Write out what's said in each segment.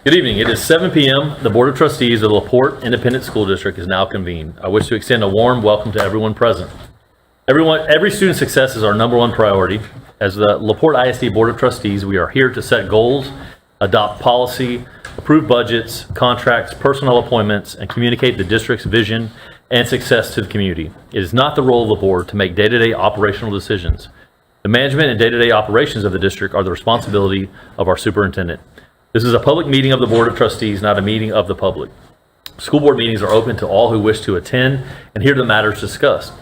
Good evening. It is 7 p.m. The Board of Trustees of the LaPorte Independent School District is now convened. I wish to extend a warm welcome to everyone present. Every student's success is our number one priority. As the LaPorte ISD Board of Trustees, we are here to set goals, adopt policy, approve budgets, contracts, personnel appointments, and communicate the district's vision and success to the community. It is not the role of the board to make day-to-day operational decisions. The management and day-to-day operations of the district are the responsibility of our superintendent. This is a public meeting of the Board of Trustees, not a meeting of the public. School board meetings are open to all who wish to attend and hear the matters discussed.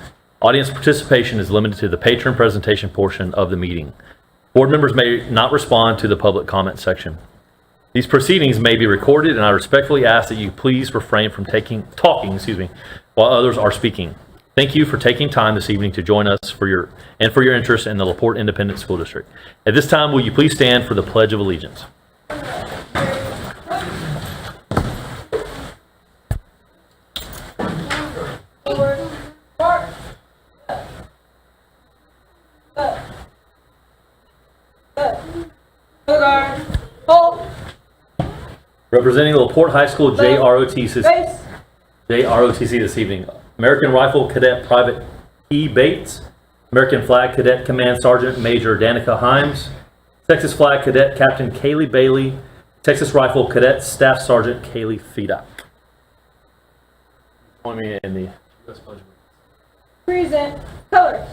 Audience participation is limited to the patron presentation portion of the meeting. Board members may not respond to the public comment section. These proceedings may be recorded, and I respectfully ask that you please refrain from talking while others are speaking. Thank you for taking time this evening to join us for your interest in the LaPorte Independent School District. At this time, will you please stand for the Pledge of Allegiance? Representing the LaPorte High School JROTC this evening, American Rifle Cadet Private E. Bates, American Flag Cadet Command Sergeant Major Danica Himes, Texas Flag Cadet Captain Kaylee Bailey, Texas Rifle Cadet Staff Sergeant Kaylee Fedak. Join me in the U.S. Pledge. Present colors.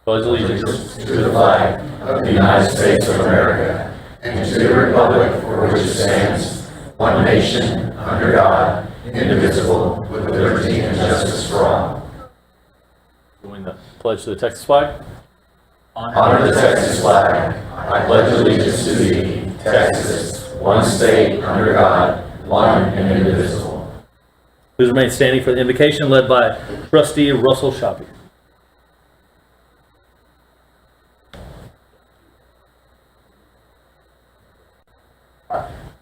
Pledge allegiance to the flag of the United States of America and to the republic for which it stands, one nation, under God, indivisible, with liberty and justice for all. Doing the pledge to the Texas flag. Honor the Texas flag. I pledge allegiance to thee, Texas, one state, under God, one and indivisible. Please remain standing for the invocation led by Trustee Russell Shoppy.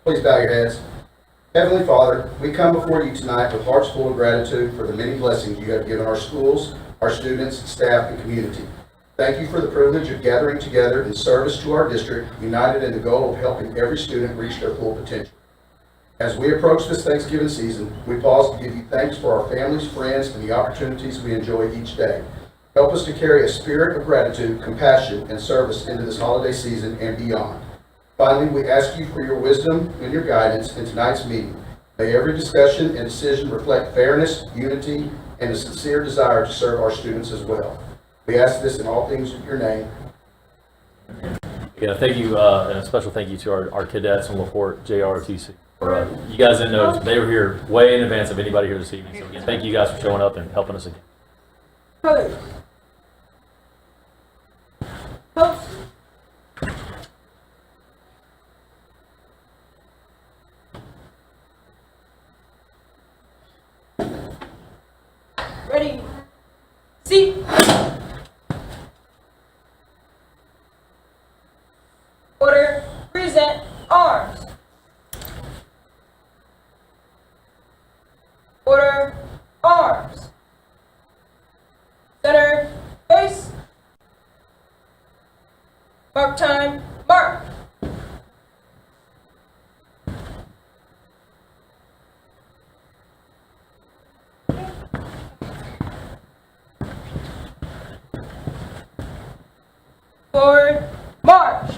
Please bow your heads. Heavenly Father, we come before you tonight with hearts full of gratitude for the many blessings you have given our schools, our students, staff, and community. Thank you for the privilege of gathering together in service to our district, united in the goal of helping every student reach their full potential. As we approach this Thanksgiving season, we pause to give you thanks for our families, friends, and the opportunities we enjoy each day. Help us to carry a spirit of gratitude, compassion, and service into this holiday season and beyond. Finally, we ask you for your wisdom and your guidance in tonight's meeting. May every discussion and decision reflect fairness, unity, and a sincere desire to serve our students as well. We ask this in all things in your name. Yeah, thank you, and a special thank you to our cadets in LaPorte JROTC. You guys didn't notice, they were here way in advance of anybody here this evening. So again, thank you guys for showing up and helping us again. Colors. Post. Ready. See. Order. Present. Arms. Order. Arms. Center. Face. Mark time. Mark. Forward. March.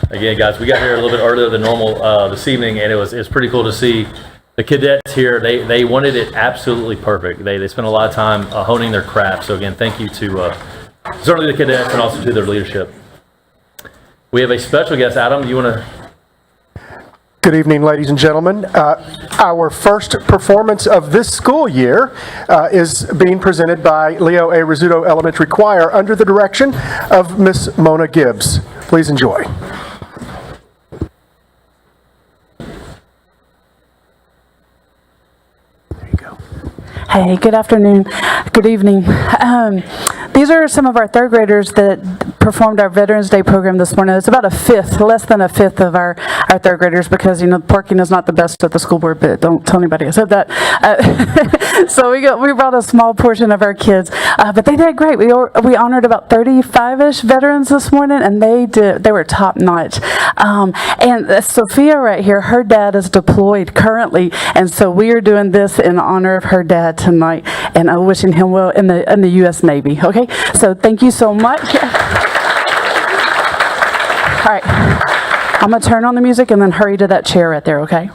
Again, guys, we got here a little bit earlier than normal this evening, and it was pretty cool to see the cadets here. They wanted it absolutely perfect. They spent a lot of time honing their craft. So again, thank you to certainly the cadets and also to their leadership. We have a special guest. Adam, do you want to? Good evening, ladies and gentlemen. Our first performance of this school year is being presented by Leo A. Rizzuto Elementary Choir under the direction of Miss Mona Gibbs. Please enjoy. There you go. Hey, good afternoon, good evening. These are some of our third graders that performed our Veterans Day program this morning. It's about a fifth, less than a fifth of our third graders, because, you know, parking is not the best at the school board, but don't tell anybody I said that. So we brought a small portion of our kids, but they did great. We honored about 35-ish veterans this morning, and they were top notch. And Sophia right here, her dad is deployed currently, and so we are doing this in honor of her dad tonight, and I'm wishing him well in the U.S. Navy. Okay, so thank you so much. All right, I'm gonna turn on the music and then hurry to that chair right there. Okay.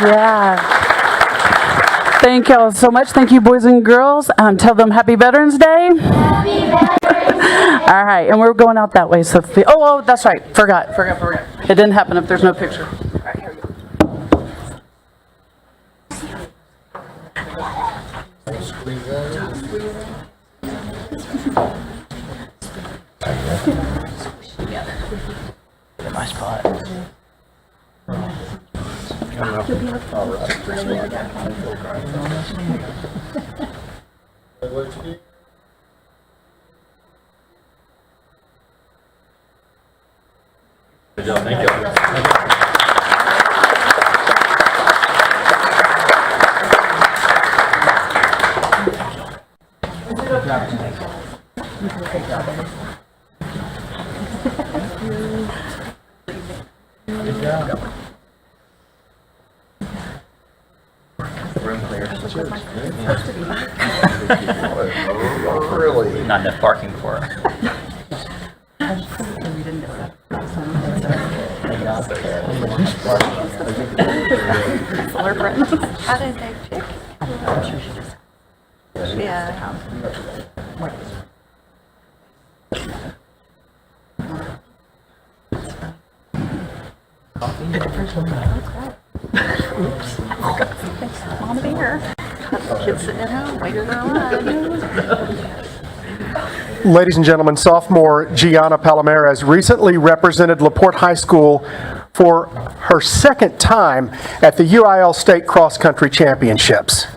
Yeah. Thank y'all so much. Thank you, boys and girls. Tell them Happy Veterans Day. All right, and we're going out that way, Sophie. Oh, that's right. Forgot. It didn't happen if there's no picture. All right, here we go. My spot. Good job, thank you. Really? Not enough parking for it. How did they pick? Yeah. Mama bear. Kids sitting at home waiting for a ride. Ladies and gentlemen, sophomore Gianna Palomares recently represented LaPorte High School for her second time at the UIL State Cross Country Championships.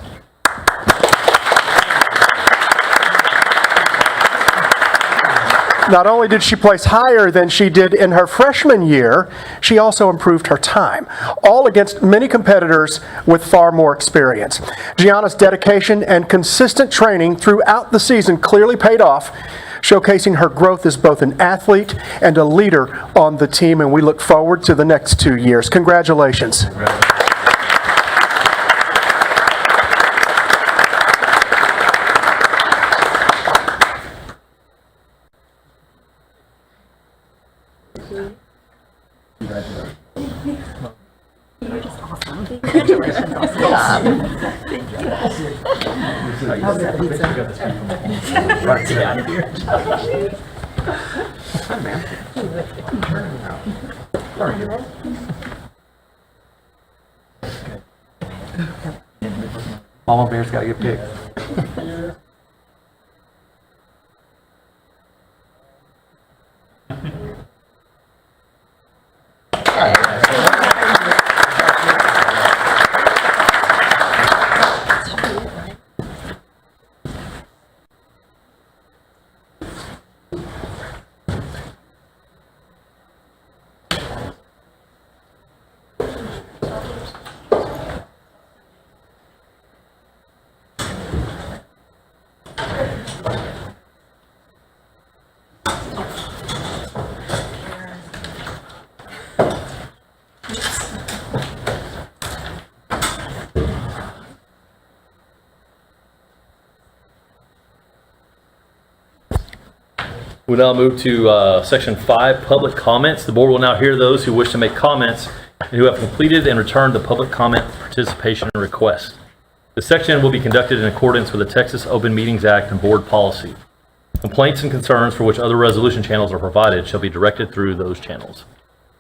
Not only did she place higher than she did in her freshman year, she also improved her time, all against many competitors with far more experience. Gianna's dedication and consistent training throughout the season clearly paid off, showcasing her growth as both an athlete and a leader on the team, and we look forward to the next 2 years. Congratulations. Mama Bear's got to get picked. We now move to Section 5, Public Comments. The board will now hear those who wish to make comments and who have completed and returned the public comment participation request. The section will be conducted in accordance with the Texas Open Meetings Act and board policy. Complaints and concerns for which other resolution channels are provided shall be directed through those channels.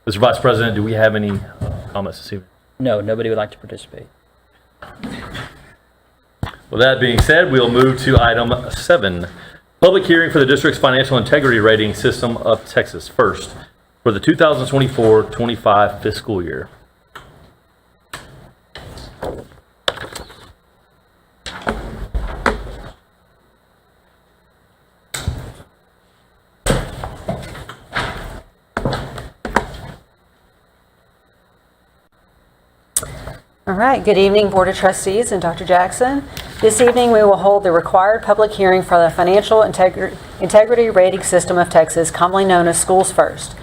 Mr. Vice President, do we have any comments this evening? No, nobody would like to participate. With that being said, we'll move to item 7. Public hearing for the district's financial integrity rating system of Texas first for the 2024-25 fiscal year. All right, good evening, Board of Trustees and Dr. Jackson. This evening, we will hold the required public hearing for the Financial Integrity Rating System of Texas, commonly known as Schools First.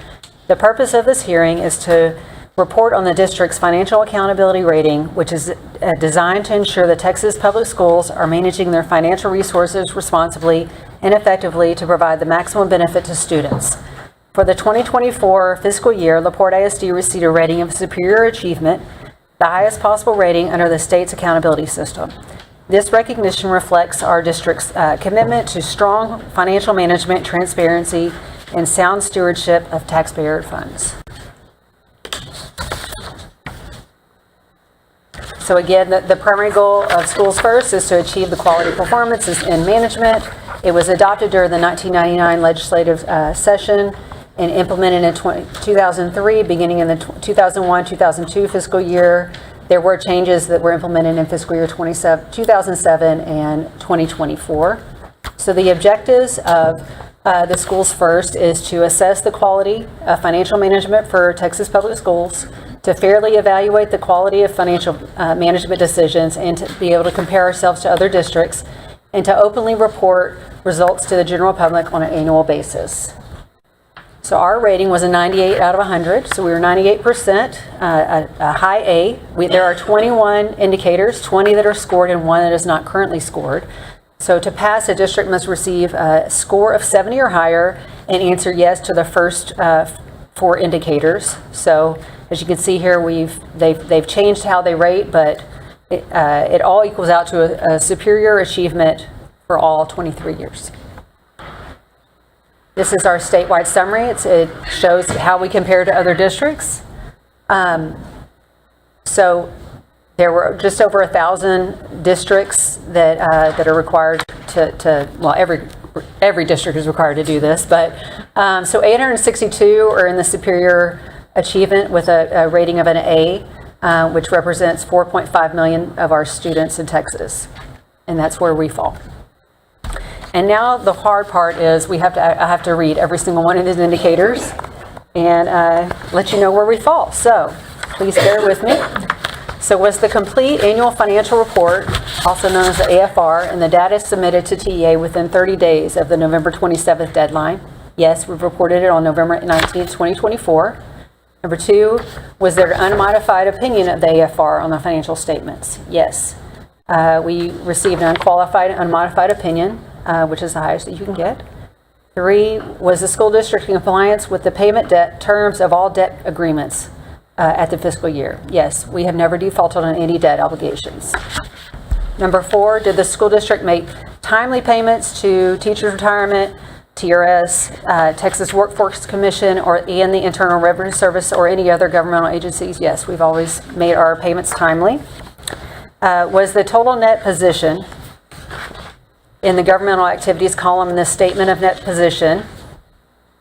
The purpose of this hearing is to report on the district's financial accountability rating, which is designed to ensure that Texas public schools are managing their financial resources responsibly and effectively to provide the maximum benefit to students. For the 2024 fiscal year, LaPorte ISD received a rating of superior achievement, the highest possible rating under the state's accountability system. This recognition reflects our district's commitment to strong financial management, transparency, and sound stewardship of taxpayer funds. So again, the primary goal of Schools First is to achieve the quality performance in management. It was adopted during the 1999 legislative session and implemented in 2003, beginning in the 2001-2002 fiscal year. There were changes that were implemented in fiscal year 2007 and 2024. So the objectives of the Schools First is to assess the quality of financial management for Texas public schools, to fairly evaluate the quality of financial management decisions, and to be able to compare ourselves to other districts, and to openly report results to the general public on an annual basis. So our rating was a 98 out of 100, so we were 98%, a high A. There are 21 indicators, 20 that are scored and 1 that is not currently scored. So to pass, a district must receive a score of 70 or higher and answer yes to the first 4 indicators. So as you can see here, they've changed how they rate, but it all equals out to a superior achievement for all 23 years. This is our statewide summary. It shows how we compare to other districts. So there were just over 1,000 districts that are required well, every district is required to do this, but so 862 are in the superior achievement with a rating of an A, which represents 4.5 million of our students in Texas, and that's where we fall. And now the hard part is I have to read every single one of these indicators and let you know where we fall. So please bear with me. So was the complete annual financial report, also known as the AFR, and the data submitted to TEA within 30 days of the November 27th deadline? Yes, we've reported it on November 19th, 2024. Number 2, was there an unmodified opinion of the AFR on the financial statements? Yes. We received an unqualified, unmodified opinion, which is the highest that you can get. 3, was the school district in compliance with the payment debt terms of all debt agreements at the fiscal year? Yes, we have never defaulted on any debt obligations. Number 4, did the school district make timely payments to teachers' retirement, TRS, Texas Workforce Commission, and the Internal Revenue Service, or any other governmental agencies? Yes, we've always made our payments timely. Was the total net position in the governmental activities column in the statement of net position,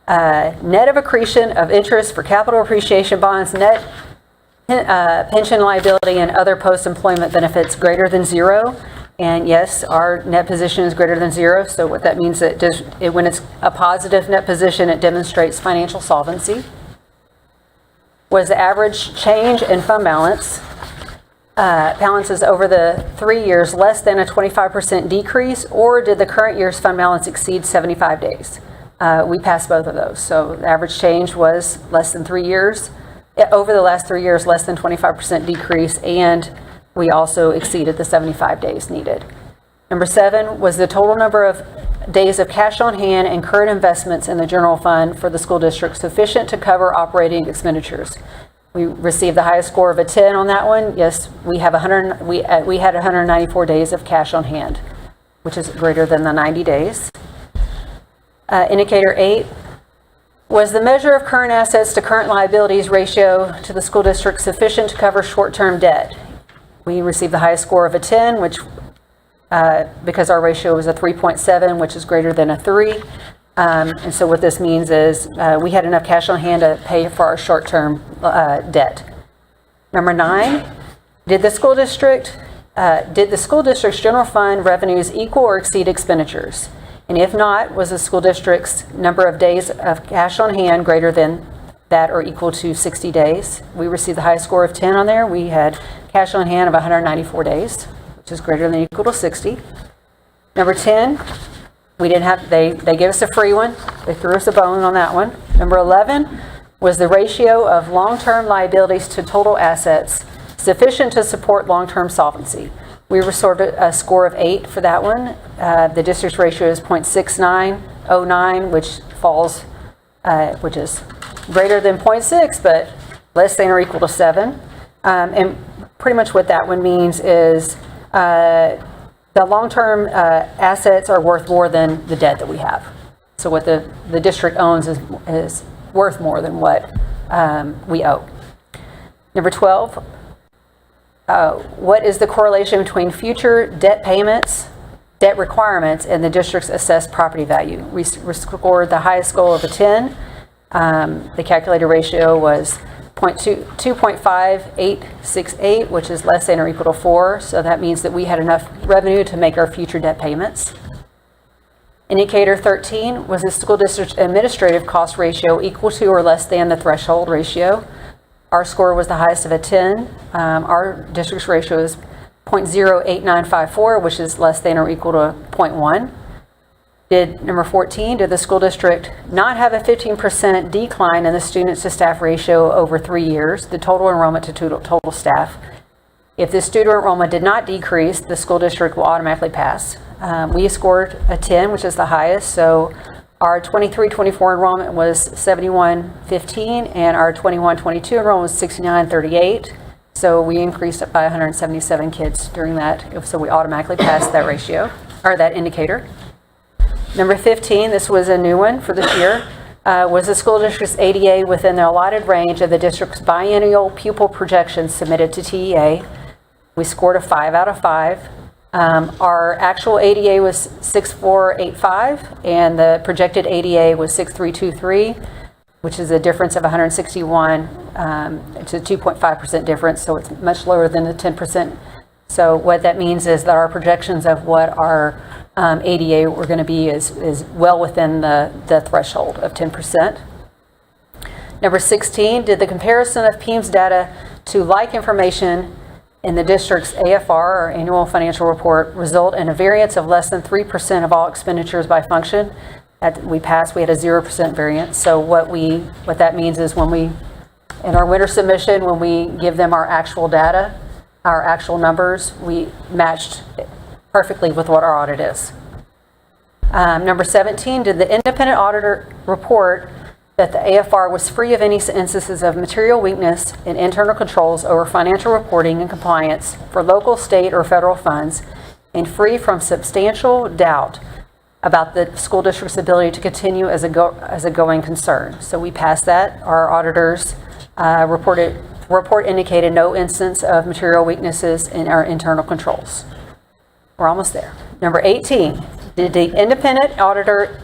net of accretion of interest for capital appreciation bonds, net pension liability, and other post-employment benefits greater than 0? And yes, our net position is greater than 0. So what that means is when it's a positive net position, it demonstrates financial solvency. Was the average change in fund balances over the 3 years less than a 25% decrease, or did the current year's fund balance exceed 75 days? We passed both of those. So the average change was less than 3 years. Over the last 3 years, less than 25% decrease, and we also exceeded the 75 days needed. Number 7, was the total number of days of cash on hand and current investments in the general fund for the school district sufficient to cover operating expenditures? We received the highest score of a 10 on that one. Yes, we had 194 days of cash on hand, which is greater than the 90 days. Indicator 8, was the measure of current assets to current liabilities ratio to the school district sufficient to cover short-term debt? We received the highest score of a 10, which because our ratio was a 3.7, which is greater than a 3. And so what this means is we had enough cash on hand to pay for our short-term debt. Number 9, did the school district's general fund revenues equal or exceed expenditures? And if not, was the school district's number of days of cash on hand greater than that or equal to 60 days? We received the highest score of 10 on there. We had cash on hand of 194 days, which is greater than or equal to 60. Number 10, we didn't have, they gave us a free one. They threw us a bone on that one. Number 11, was the ratio of long-term liabilities to total assets sufficient to support long-term solvency? We resorted a score of 8 for that one. The district's ratio is 0.6909, which is greater than 0.6, but less than or equal to 7. And pretty much what that one means is the long-term assets are worth more than the debt that we have. So what the district owns is worth more than what we owe. Number 12, what is the correlation between future debt payments, debt requirements, and the district's assessed property value? We scored the highest score of a 10. The calculated ratio was 2.5868, which is less than or equal to 4. So that means that we had enough revenue to make our future debt payments. Indicator 13, was the school district's administrative cost ratio equal to or less than the threshold ratio? Our score was the highest of a 10. Our district's ratio is 0.08954, which is less than or equal to 0.1. Number 14, did the school district not have a 15% decline in the students to staff ratio over 3 years, the total enrollment to total staff? If the student enrollment did not decrease, the school district will automatically pass. We scored a 10, which is the highest, so our 23-24 enrollment was 7115, and our 21-22 enrollment was 6938. So we increased it by 177 kids during that, so we automatically passed that ratio, or that indicator. Number 15, this was a new one for this year, was the school district's ADA within the allotted range of the district's biennial pupil projections submitted to TEA. We scored a 5 out of 5. Our actual ADA was 6485, and the projected ADA was 6323, which is a difference of 161. It's a 2.5% difference, so it's much lower than the 10%. So what that means is that our projections of what our ADA were going to be is well within the threshold of 10%. Number 16, did the comparison of PEIMS data to like information in the district's AFR, or annual financial report, result in a variance of less than 3% of all expenditures by function? We passed, we had a 0% variance. So what that means is when we, in our winter submission, when we give them our actual data, our actual numbers, we matched perfectly with what our audit is. Number 17, did the independent auditor report that the AFR was free of any instances of material weakness in internal controls over financial reporting and compliance for local, state, or federal funds, and free from substantial doubt about the school district's ability to continue as a going concern? So we passed that. Our auditors report indicated no instance of material weaknesses in our internal controls. We're almost there. Number 18, did the independent auditor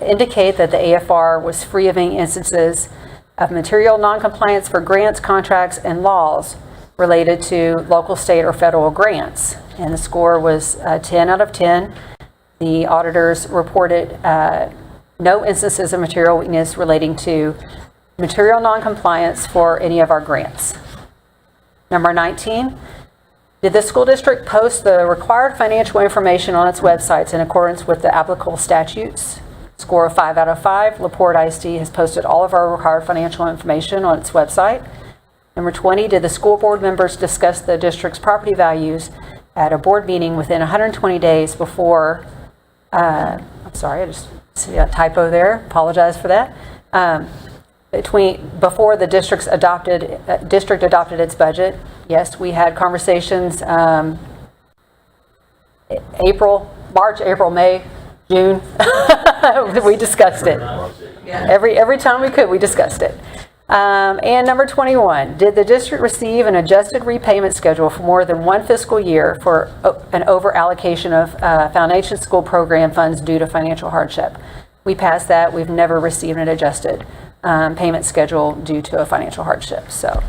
indicate that the AFR was free of any instances of material noncompliance for grants, contracts, and laws related to local, state, or federal grants? And the score was 10 out of 10. The auditors reported no instances of material weakness relating to material noncompliance for any of our grants. Number 19, did the school district post the required financial information on its websites in accordance with the applicable statutes? Score of 5 out of 5. Porte ISD has posted all of our required financial information on its website. Number 20, did the school board members discuss the district's property values at a board meeting within 120 days before, I'm sorry, I just see a typo there, apologize for that. Before the district adopted its budget? Yes, we had conversations March, April, May, June. We discussed it. Every time we could, we discussed it. And number 21, did the district receive an adjusted repayment schedule for more than one fiscal year for an over allocation of foundation school program funds due to financial hardship? We passed that. We've never received an adjusted payment schedule due to a financial hardship. So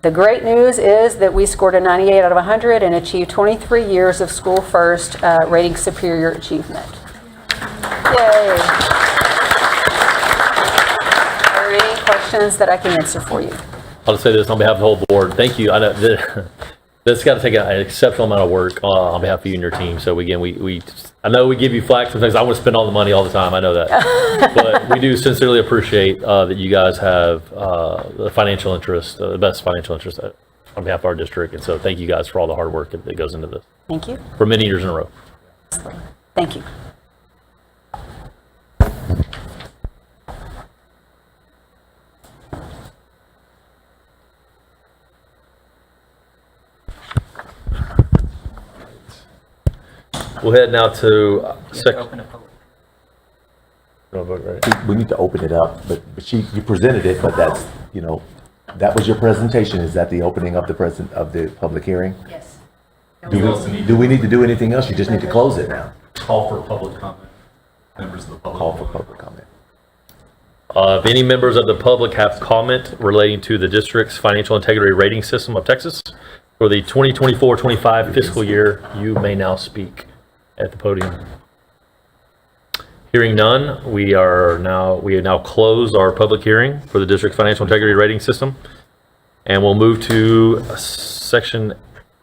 the great news is that we scored a 98 out of 100 and achieved 23 years of school first rating superior achievement. Yay. Are there any questions that I can answer for you? I'll just say this on behalf of the whole board. Thank you. I know this got to take an exceptional amount of work on behalf of you and your team. So again, I know we give you flack sometimes. I want to spend all the money all the time. I know that, but we do sincerely appreciate that you guys have the financial interest, the best financial interest on behalf of our district. And so thank you guys for all the hard work that goes into this. Thank you. For many years in a row. Thank you. We'll head now to We need to open it up, but you presented it, but that's, that was your presentation. Is that the opening of the public hearing? Yes. Do we need to do anything else? You just need to close it now. Call for public comment. Members of the public. Call for public comment. If any members of the public have comment relating to the district's financial integrity rating system of Texas for the 2024-25 fiscal year, you may now speak at the podium. Hearing none, we have now closed our public hearing for the district's financial integrity rating system, and we'll move to section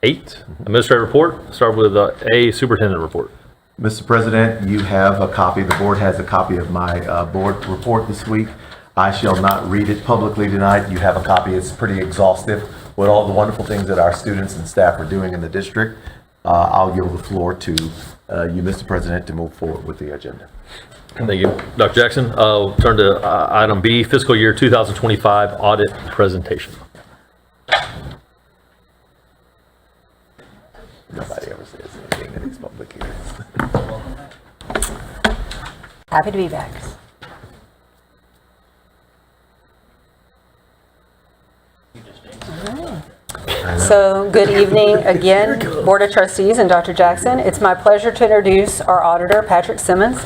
8, administrative report. Start with A, superintendent report. Mr. President, you have a copy, the board has a copy of my board report this week. I shall not read it publicly tonight. You have a copy. It's pretty exhaustive with all the wonderful things that our students and staff are doing in the district. I'll yield the floor to you, Mr. President, to move forward with the agenda. Thank you. Dr. Jackson, I'll turn to item B, fiscal year 2025 audit presentation. Nobody ever says anything in these public hearings. Happy to be back. So, good evening again, Board of Trustees and Dr. Jackson. It's my pleasure to introduce our auditor, Patrick Simmons,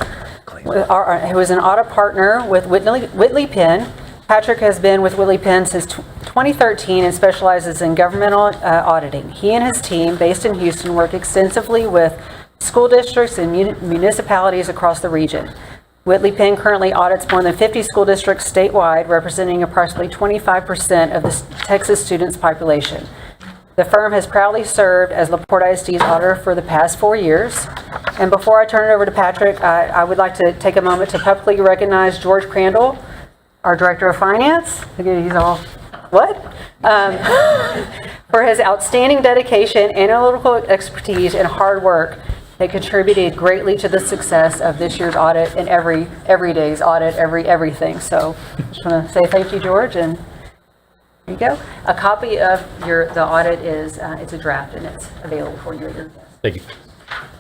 who is an audit partner with Whitley Penn. Patrick has been with Whitley Penn since 2013 and specializes in governmental auditing. He and his team, based in Houston, work extensively with school districts and municipalities across the region. Whitley Penn currently audits more than 50 school districts statewide, representing approximately 25% of the Texas students' population. The firm has proudly served as Porte ISD's auditor for the past 4 years. And before I turn it over to Patrick, I would like to take a moment to publicly recognize George Crandall, our Director of Finance. He's all, what? For his outstanding dedication, analytical expertise, and hard work that contributed greatly to the success of this year's audit and every day's audit, everything. So I just want to say thank you, George, and there you go. A copy of the audit is, it's a draft and it's available for you at your desk. Thank you.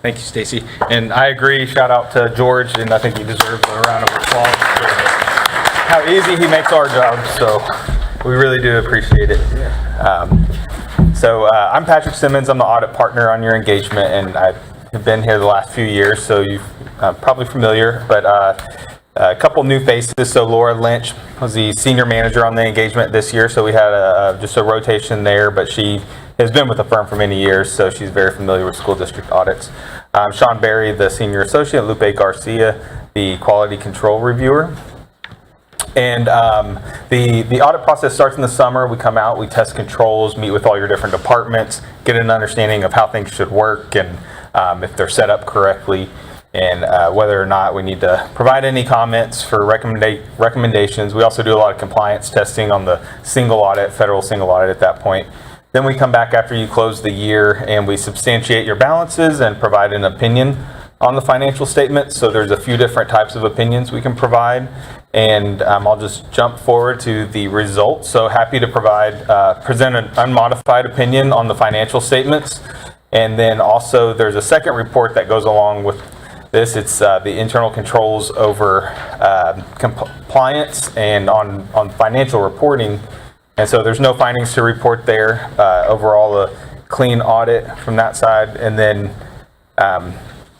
Thank you, Stacy. And I agree, shout out to George, and I think he deserves a round of applause for how easy he makes our job, so we really do appreciate it. I'm Patrick Simmons, I'm the audit partner on your engagement, and I have been here the last few years, so you're probably familiar, but a couple new faces. So Laura Lynch was the senior manager on the engagement this year, so we had just a rotation there, but she has been with the firm for many years, so she's very familiar with school district audits. Sean Berry, the senior associate, Lupe Garcia, the quality control reviewer. And the audit process starts in the summer. We come out, we test controls, meet with all your different departments, get an understanding of how things should work and if they're set up correctly, and whether or not we need to provide any comments for recommendations. We also do a lot of compliance testing on the single audit, federal single audit at that point. Then we come back after you close the year and we substantiate your balances and provide an opinion on the financial statements. So there's a few different types of opinions we can provide, and I'll just jump forward to the results. So happy to present an unmodified opinion on the financial statements. And then also there's a second report that goes along with this. It's the internal controls over compliance and on financial reporting. And so there's no findings to report there. Overall, a clean audit from that side. And then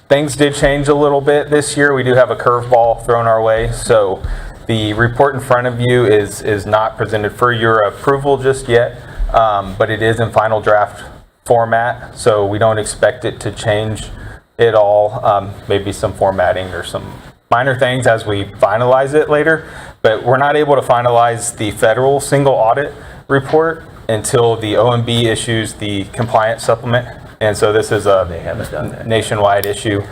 things did change a little bit this year. We do have a curveball thrown our way. So the report in front of you is not presented for your approval just yet, but it is in final draft format. So we don't expect it to change at all. Maybe some formatting or some minor things as we finalize it later. But we're not able to finalize the federal single audit report until the OMB issues the compliance supplement. And so this is a nationwide issue.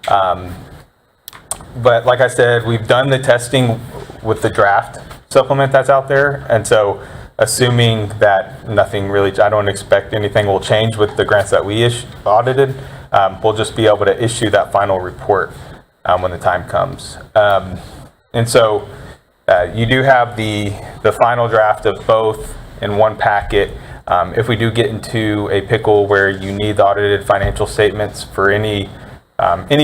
But like I said, we've done the testing with the draft supplement that's out there. And so assuming that nothing really, I don't expect anything will change with the grants that we audited, we'll just be able to issue that final report when the time comes. And so you do have the final draft of both in one packet. If we do get into a pickle where you need the audited financial statements for any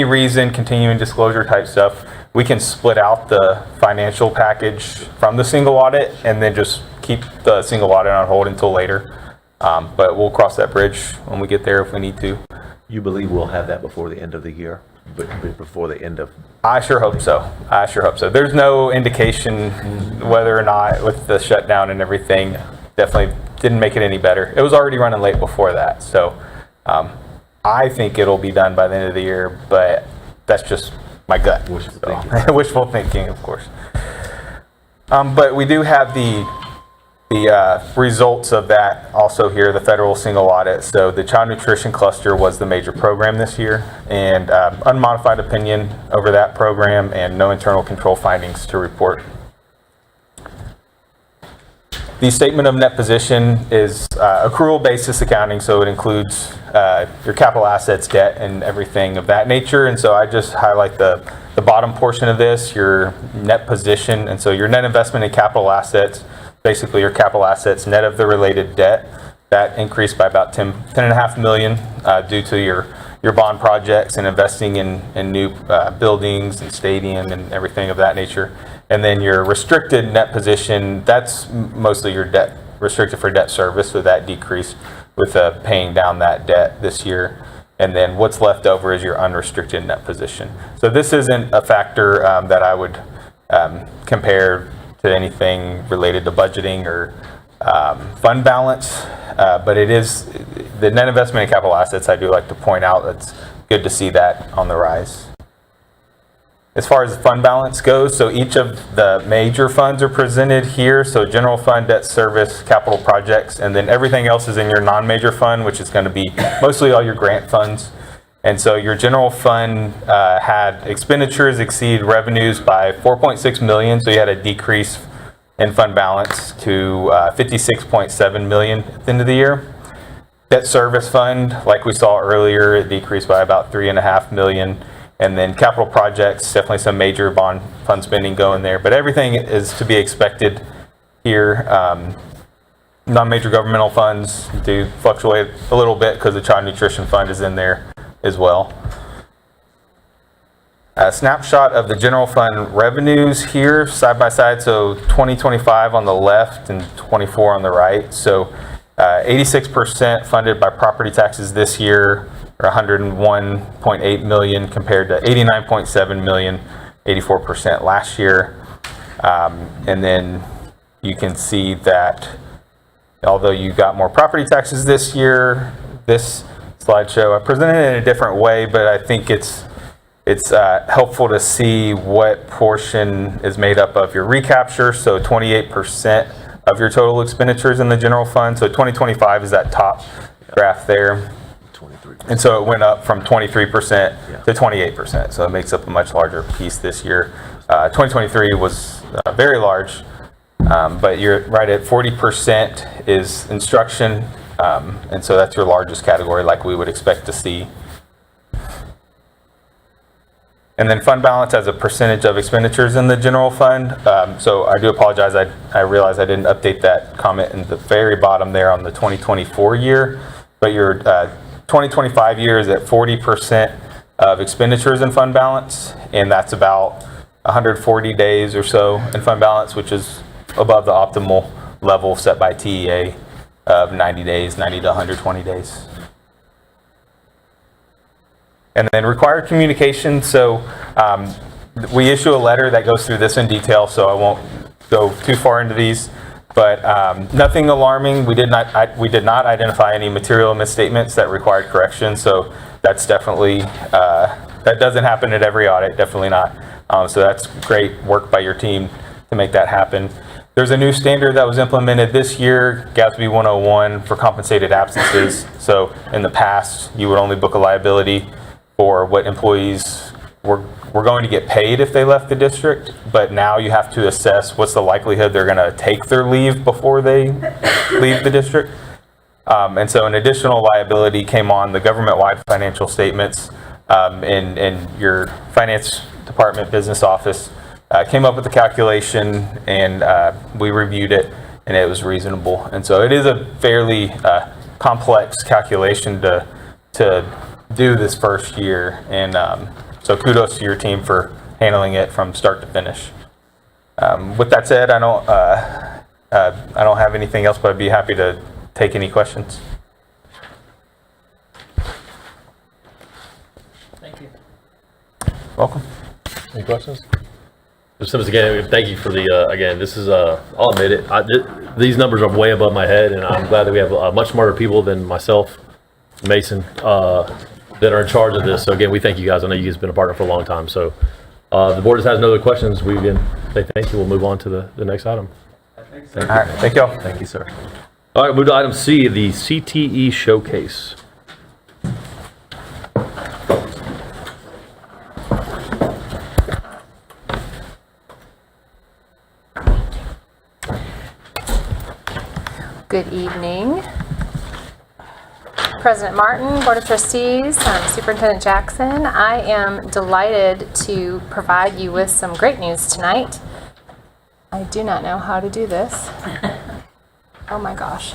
reason, continuing disclosure type stuff, we can split out the financial package from the single audit and then just keep the single audit on hold until later. But we'll cross that bridge when we get there if we need to. You believe we'll have that before the end of the year? But before the end of... I sure hope so. I sure hope so. There's no indication whether or not with the shutdown and everything, definitely didn't make it any better. It was already running late before that. So I think it'll be done by the end of the year, but that's just my gut. Wishful thinking. Wishful thinking, of course. But we do have the The results of that also here, the federal single audit. So the child nutrition cluster was the major program this year, and unmodified opinion over that program and no internal control findings to report. The statement of net position is accrual basis accounting, so it includes your capital assets, debt, and everything of that nature. And so I just highlight the bottom portion of this, your net position. And so your net investment in capital assets, basically your capital assets net of the related debt, that increased by about $10.5 million due to your bond projects and investing in new buildings and stadium and everything of that nature. And then your restricted net position, that's mostly your debt, restricted for debt service, so that decreased with paying down that debt this year. And then what's left over is your unrestricted net position. So this isn't a factor that I would compare to anything related to budgeting or fund balance, but it is the net investment in capital assets. I do like to point out it's good to see that on the rise. As far as fund balance goes, so each of the major funds are presented here. So general fund, debt service, capital projects, and then everything else is in your non-major fund, which is going to be mostly all your grant funds. And so your general fund had expenditures exceed revenues by 4.6 million. So you had a decrease in fund balance to 56.7 million at the end of the year. Debt service fund, like we saw earlier, it decreased by about 3.5 million. And then capital projects, definitely some major bond fund spending going there, but everything is to be expected here. Non-major governmental funds do fluctuate a little bit because the child nutrition fund is in there as well. A snapshot of the general fund revenues here, side by side. So 2025 on the left and 24 on the right. So 86% funded by property taxes this year, or 101.8 million compared to 89.7 million, 84% last year. And then you can see that although you got more property taxes this year, this slideshow, I presented it in a different way, but I think it's helpful to see what portion is made up of your recapture. So 28% of your total expenditures in the general fund. So 2025 is that top graph there. And so it went up from 23% to 28%. So it makes up a much larger piece this year. 2023 was very large, but you're right at 40% is instruction. And so that's your largest category, like we would expect to see. And then fund balance as a percentage of expenditures in the general fund. So I do apologize. I realized I didn't update that comment in the very bottom there on the 2024 year, but your 2025 year is at 40% of expenditures in fund balance, and that's about 140 days or so in fund balance, which is above the optimal level set by TEA of 90 days, 90 to 120 days. And then required communication. So we issue a letter that goes through this in detail, so I won't go too far into these. But nothing alarming. We did not identify any material misstatements that required correction. So that's definitely that doesn't happen at every audit. Definitely not. So that's great work by your team to make that happen. There's a new standard that was implemented this year, GASB 101, for compensated absences. So in the past, you would only book a liability for what employees were going to get paid if they left the district, but now you have to assess what's the likelihood they're going to take their leave before they leave the district. And so an additional liability came on the government-wide financial statements, and your finance department business office came up with the calculation, and we reviewed it, and it was reasonable. And so it is a fairly complex calculation to do this first year, and so kudos to your team for handling it from start to finish. With that said, I don't have anything else, but I'd be happy to take any questions. Thank you. Welcome. Any questions? Mr. Simmons, again, thank you for the, again, this is, I'll admit it, these numbers are way above my head, and I'm glad that we have much smarter people than myself, Mason, that are in charge of this. So again, we thank you guys. I know you guys have been a partner for a long time. So the board has no other questions. We again say thank you. We'll move on to the next item. All right, thank you all. Thank you, sir. All right, move to item C, the CTE Showcase. Good evening. President Martin, Board of Trustees, Superintendent Jackson, I am delighted to provide you with some great news tonight. I do not know how to do this. Oh my gosh.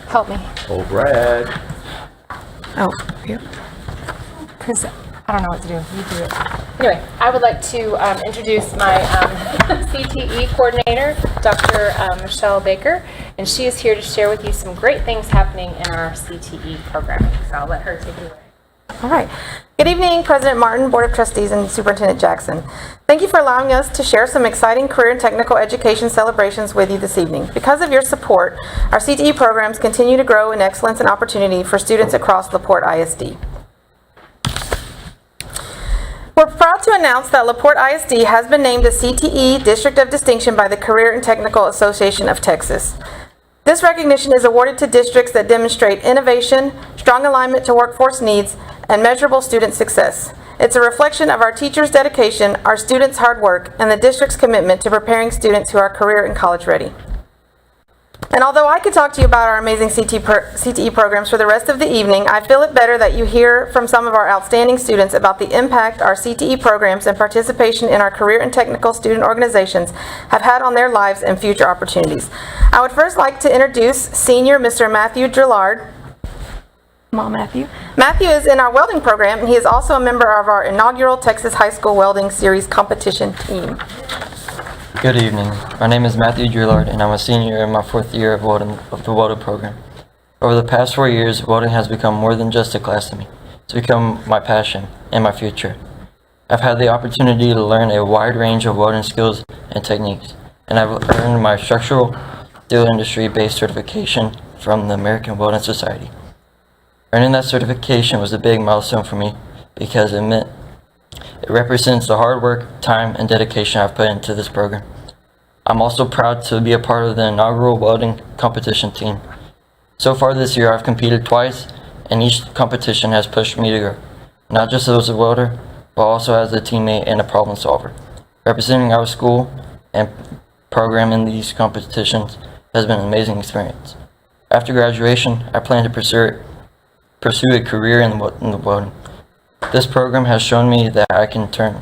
Help me. Oh, Brad. Oh, yep. Because I don't know what to do. You do it. Anyway, I would like to introduce my CTE coordinator, Dr. Michelle Baker, and she is here to share with you some great things happening in our CTE programming. So I'll let her take it away. All right. Good evening, President Martin, Board of Trustees, and Superintendent Jackson. Thank you for allowing us to share some exciting career and technical education celebrations with you this evening. Because of your support, our CTE programs continue to grow in excellence and opportunity for students across LaPorte ISD. We're proud to announce that LaPorte ISD has been named a CTE District of Distinction by the Career and Technical Association of Texas. This recognition is awarded to districts that demonstrate innovation, strong alignment to workforce needs, and measurable student success. It's a reflection of our teachers' dedication, our students' hard work, and the district's commitment to preparing students who are career and college ready. And although I could talk to you about our amazing CTE programs for the rest of the evening, I feel it better that you hear from some of our outstanding students about the impact our CTE programs and participation in our career and technical student organizations have had on their lives and future opportunities. I would first like to introduce Senior Mr. Matthew Drillard. Come on, Matthew. Matthew is in our welding program, and he is also a member of our inaugural Texas High School Welding Series competition team. Good evening. My name is Matthew Drillard, and I'm a senior in my 4th year of the welding program. Over the past 4 years, welding has become more than just a class to me. It's become my passion and my future. I've had the opportunity to learn a wide range of welding skills and techniques, and I've earned my structural steel industry-based certification from the American Welding Society. Earning that certification was a big milestone for me because it represents the hard work, time, and dedication I've put into this program. I'm also proud to be a part of the inaugural welding competition team. So far this year, I've competed twice, and each competition has pushed me to grow, not just as a welder, but also as a teammate and a problem solver. Representing our school and program in these competitions has been an amazing experience. After graduation, I plan to pursue a career in the welding. This program has shown me that I can turn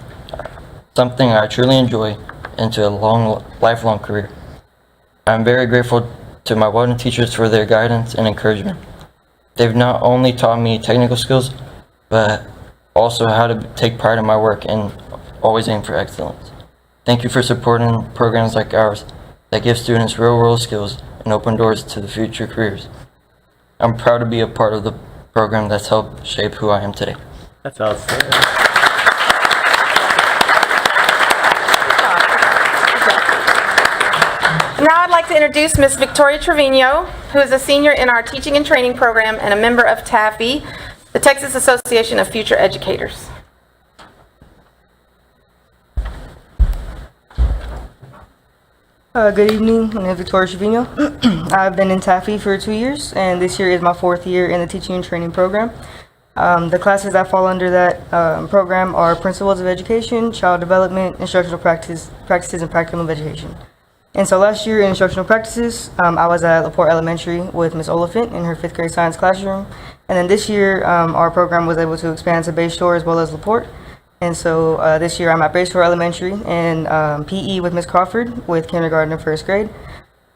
something I truly enjoy into a lifelong career. I'm very grateful to my welding teachers for their guidance and encouragement. They've not only taught me technical skills, but also how to take pride in my work and always aim for excellence. Thank you for supporting programs like ours that give students real-world skills and open doors to the future careers. I'm proud to be a part of the program that's helped shape who I am today. That's outstanding. Now I'd like to introduce Ms. Victoria Trevino, who is a senior in our teaching and training program and a member of TAFE, the Texas Association of Future Educators. Good evening, my name is Victoria Trevino. I've been in TAFE for 2 years, and this year is my 4th year in the teaching and training program. The classes that fall under that program are Principles of Education, Child Development, Instructional Practices, and Practicum of Education. And so last year in Instructional Practices, I was at LaPorte Elementary with Ms. Oliphant in her 5th grade science classroom. And then this year, our program was able to expand to Bayshore as well as LaPorte. And so this year I'm at Bayshore Elementary and PE with Ms. Crawford with kindergarten and 1st grade.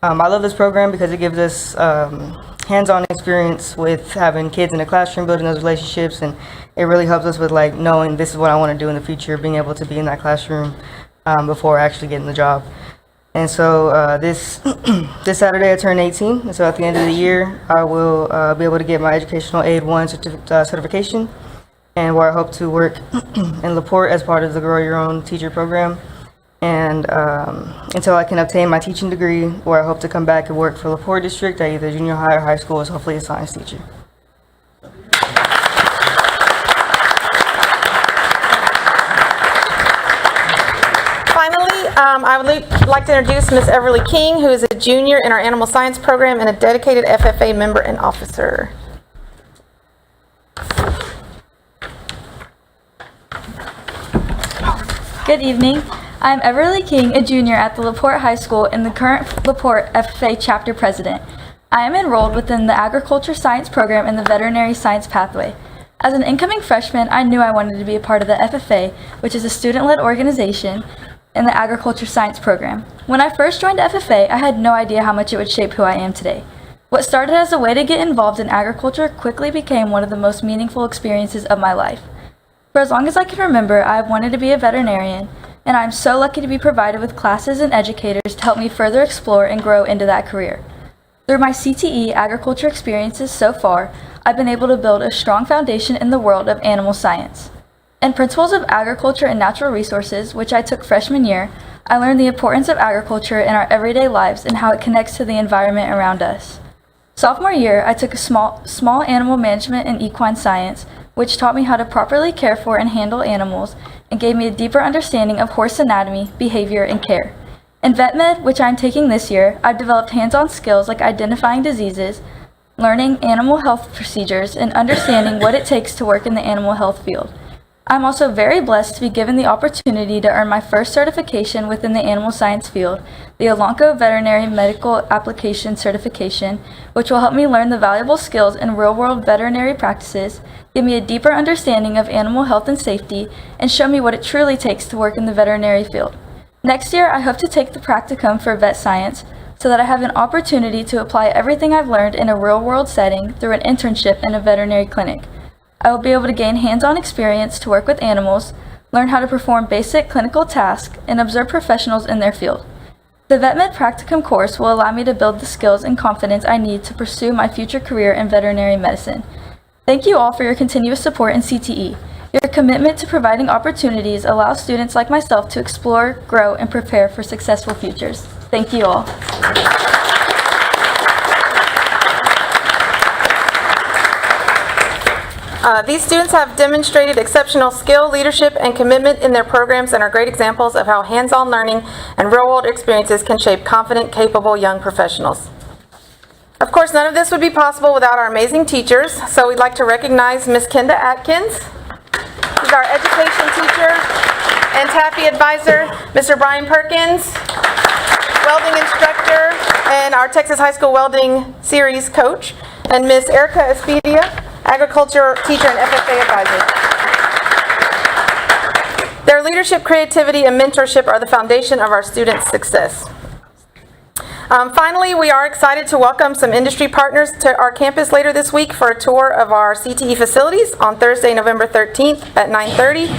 I love this program because it gives us hands-on experience with having kids in the classroom, building those relationships, and it really helps us with like knowing this is what I want to do in the future, being able to be in that classroom before actually getting the job. And so this Saturday I turn 18, and so at the end of the year I will be able to get my Educational Aid 1 certification, and where I hope to work in LaPorte as part of the Grow Your Own Teacher program. And until I can obtain my teaching degree, where I hope to come back and work for LaPorte District at either junior high or high school as hopefully a science teacher. Finally, I would like to introduce Miss Everly King, who is a junior in our animal science program and a dedicated FFA member and officer. Good evening. I'm Everly King, a junior at the LaPorte High School and the current LaPorte FFA chapter president. I am enrolled within the agriculture science program in the veterinary science pathway. As an incoming freshman, I knew I wanted to be a part of the FFA, which is a student-led organization in the agriculture science program. When I first joined FFA, I had no idea how much it would shape who I am today. What started as a way to get involved in agriculture quickly became one of the most meaningful experiences of my life. For as long as I can remember, I have wanted to be a veterinarian, and I am so lucky to be provided with classes and educators to help me further explore and grow into that career. Through my CTE agriculture experiences so far, I've been able to build a strong foundation in the world of animal science. In Principles of Agriculture and Natural Resources, which I took freshman year, I learned the importance of agriculture in our everyday lives and how it connects to the environment around us. Sophomore year, I took a small animal management and equine science, which taught me how to properly care for and handle animals and gave me a deeper understanding of horse anatomy, behavior, and care. In Vet Med, which I'm taking this year, I've developed hands-on skills like identifying diseases, learning animal health procedures, and understanding what it takes to work in the animal health field. I'm also very blessed to be given the opportunity to earn my first certification within the animal science field, the Elanco Veterinary Medical Application Certification, which will help me learn the valuable skills in real-world veterinary practices, give me a deeper understanding of animal health and safety, and show me what it truly takes to work in the veterinary field. Next year, I hope to take the practicum for vet science so that I have an opportunity to apply everything I've learned in a real-world setting through an internship in a veterinary clinic. I will be able to gain hands-on experience to work with animals, learn how to perform basic clinical tasks, and observe professionals in their field. The VetMed Practicum course will allow me to build the skills and confidence I need to pursue my future career in veterinary medicine. Thank you all for your continuous support in CTE. Your commitment to providing opportunities allows students like myself to explore, grow, and prepare for successful futures. Thank you all. These students have demonstrated exceptional skill, leadership, and commitment in their programs and are great examples of how hands-on learning and real-world experiences can shape confident, capable young professionals. Of course, none of this would be possible without our amazing teachers, so we'd like to recognize Ms. Kenda Atkins. She's our education teacher and TAFE advisor, Mr. Brian Perkins, welding instructor, and our Texas High School Welding Series coach, and Ms. Erica Espedia, agriculture teacher and FFA advisor. Their leadership, creativity, and mentorship are the foundation of our students' success. Finally, we are excited to welcome some industry partners to our campus later this week for a tour of our CTE facilities on Thursday, November 13th at 9:30.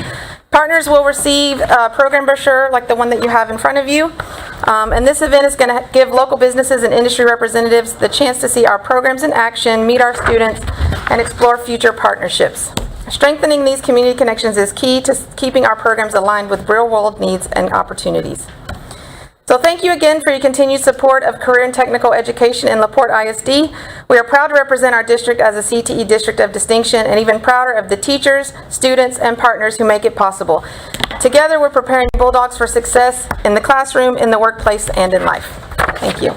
Partners will receive a program brochure like the one that you have in front of you. And this event is going to give local businesses and industry representatives the chance to see our programs in action, meet our students, and explore future partnerships. Strengthening these community connections is key to keeping our programs aligned with real-world needs and opportunities. So thank you again for your continued support of career and technical education in LaPorte ISD. We are proud to represent our district as a CTE District of Distinction and even prouder of the teachers, students, and partners who make it possible. Together, we're preparing Bulldogs for success in the classroom, in the workplace, and in life. Thank you.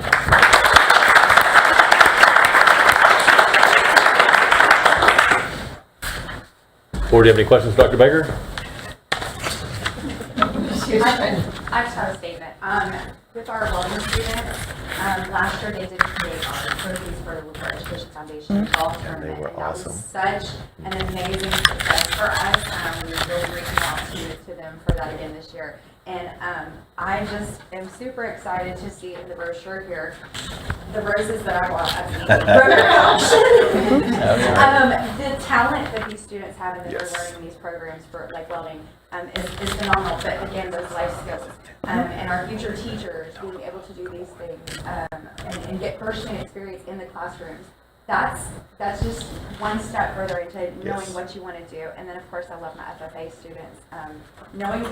Board, do you have any questions, Dr. Baker? I just have a statement. With our welding students, last year they did create our trophies for the LaPorte Education Foundation golf tournament. They were and that awesome. was such an amazing success for us. We were really reaching out to them for that again this year. And I just am super excited to see in the brochure here the roses that I bought at the the talent that these students have and that they're learning in these programs for like welding is phenomenal. But again, those life skills and our future teachers being able to do these things and get first-hand experience in the classrooms. That's just one step further into knowing what you want to do. And then, of course, I love my FFA students. Knowing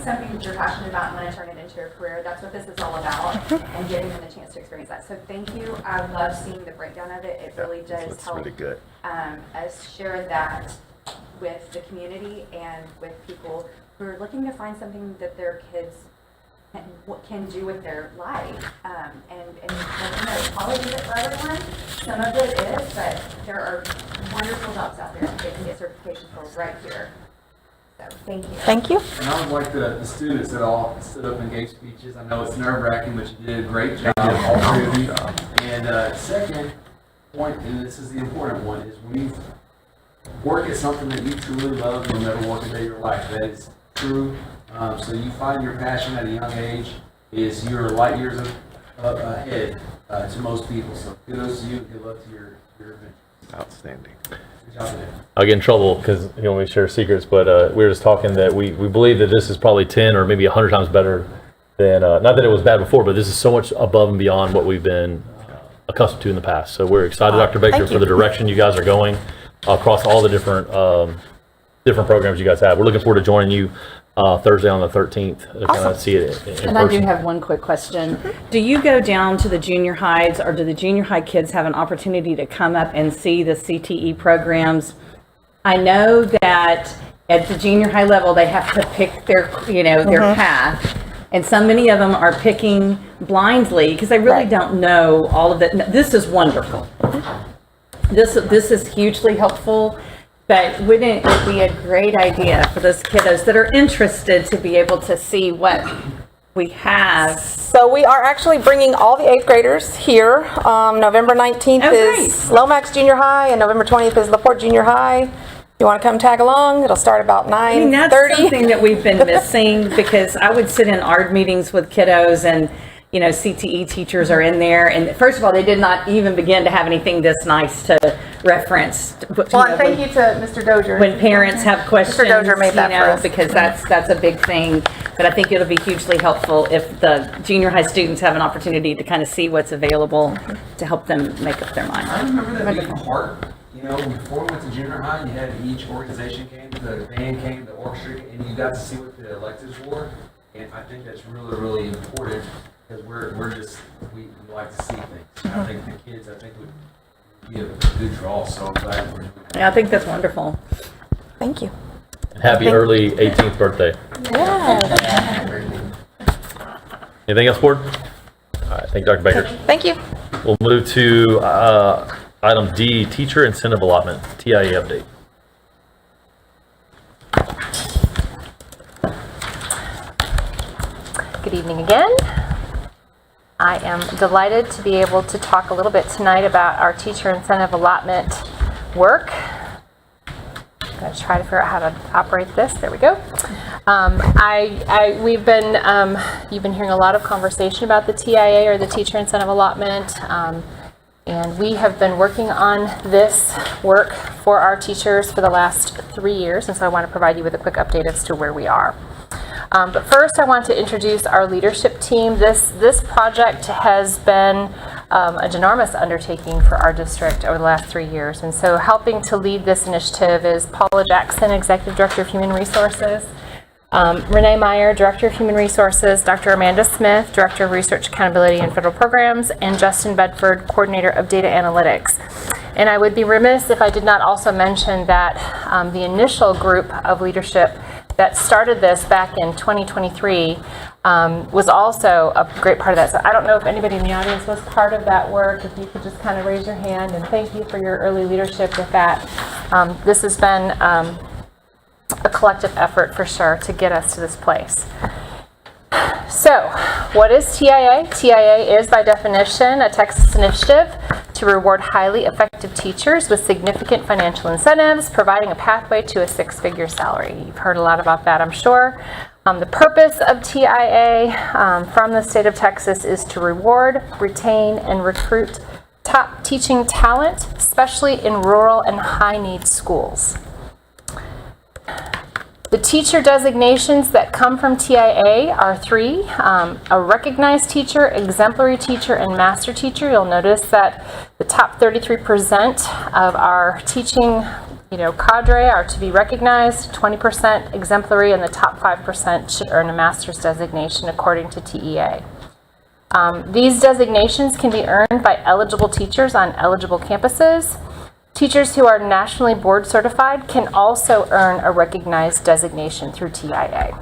something that you're passionate about and want to turn it into a career, that's what this is all about, and giving them the chance to experience that. So thank you. I love seeing the breakdown of it. It really does help really good. us share that with the community and with people who are looking to find something that their kids what can do with their life. College isn't for everyone. Some of it is, but there are wonderful jobs out there that they can get certification for right here. So thank you. Thank you. And I would like the students that all stood up and gave speeches. I know it's nerve-wracking, but you did a great job, all three of you. And second point, and this is the important one, is when you work at something that you truly love, you'll never work a day of your life. That is true. So you find your passion at a young age is you're light years ahead to most people. So kudos to you. Good luck to your event. Outstanding. Good job today. I'll get in trouble because you don't want to share secrets, but we were just talking that we believe that this is probably 10 or maybe 100 times better than, not that it was bad before, but this is so much above and beyond what we've been accustomed to in the past. So we're excited, Dr. Baker, for the direction you guys are going across all the different programs you guys have. We're looking forward to joining you Thursday on the 13th to kind of see it in And person. I do have one quick question. Do you go down to the junior highs, or do the junior high kids have an opportunity to come up and see the CTE programs? I know that at the junior high level, they have to pick their, their path. And many of them are picking blindly because they really don't know all of it. This is wonderful. This is hugely helpful. But wouldn't it be a great idea for those kiddos that are interested to be able to see what we have? So we are actually bringing all the 8th graders here. November 19th is Lomax Junior High, and November 20th is LaPorte Junior High. You want to come tag along? It'll start about 9:30. I mean, that's something that we've been missing because I would sit in ARD meetings with kiddos and, CTE teachers are in there. And first of all, they did not even begin to have anything this nice to reference. Well, and thank you to Mr. Dozier. When parents have questions, Mr. Dozier made that for us. because that's a big thing. But I think it'll be hugely helpful if the junior high students have an opportunity to kind of see what's available to help them make up their mind. I remember that being hard. Before we went to junior high, you had each organization came, the band came, the orchestra, and you got to see what the electives were. And I think that's really, really important because we like to see things. I think the kids, would be a good draw. So I'm glad we're doing that. Yeah, I think that's wonderful. Thank you. And happy early 18th birthday. Yeah. Anything else, board? All right, thank you, Dr. Baker. Thank you. We'll move to item D, teacher incentive allotment, TIA update. Good evening again. I am delighted to be able to talk a little bit tonight about our teacher incentive allotment work. I'm going to try to figure out how to operate this. There we go. You've been hearing a lot of conversation about the TIA, or the teacher incentive allotment, and we have been working on this work for our teachers for the last 3 years, and so I want to provide you with a quick update as to where we are. But first, I want to introduce our leadership team. This project has been a ginormous undertaking for our district over the last 3 years. And so helping to lead this initiative is Paula Jackson, Executive Director of Human Resources, Renee Meyer, Director of Human Resources, Dr. Amanda Smith, Director of Research Accountability and Federal Programs, and Justin Bedford, Coordinator of Data Analytics. And I would be remiss if I did not also mention that the initial group of leadership that started this back in 2023 was also a great part of that. So I don't know if anybody in the audience was part of that work. If you could just kind of raise your hand, and thank you for your early leadership with that. This has been a collective effort for sure to get us to this place. So, what is TIA? TIA is by definition a Texas initiative to reward highly effective teachers with significant financial incentives, providing a pathway to a six-figure salary. You've heard a lot about that, I'm sure. The purpose of TIA from the state of Texas is to reward, retain, and recruit top teaching talent, especially in rural and high-need schools. The teacher designations that come from TIA are 3, a recognized teacher, exemplary teacher, and master teacher. You'll notice that the top 33% of our teaching cadre are to be recognized, 20% exemplary, and the top 5% should earn a master's designation according to TEA. These designations can be earned by eligible teachers on eligible campuses. Teachers who are nationally board certified can also earn a recognized designation through TIA.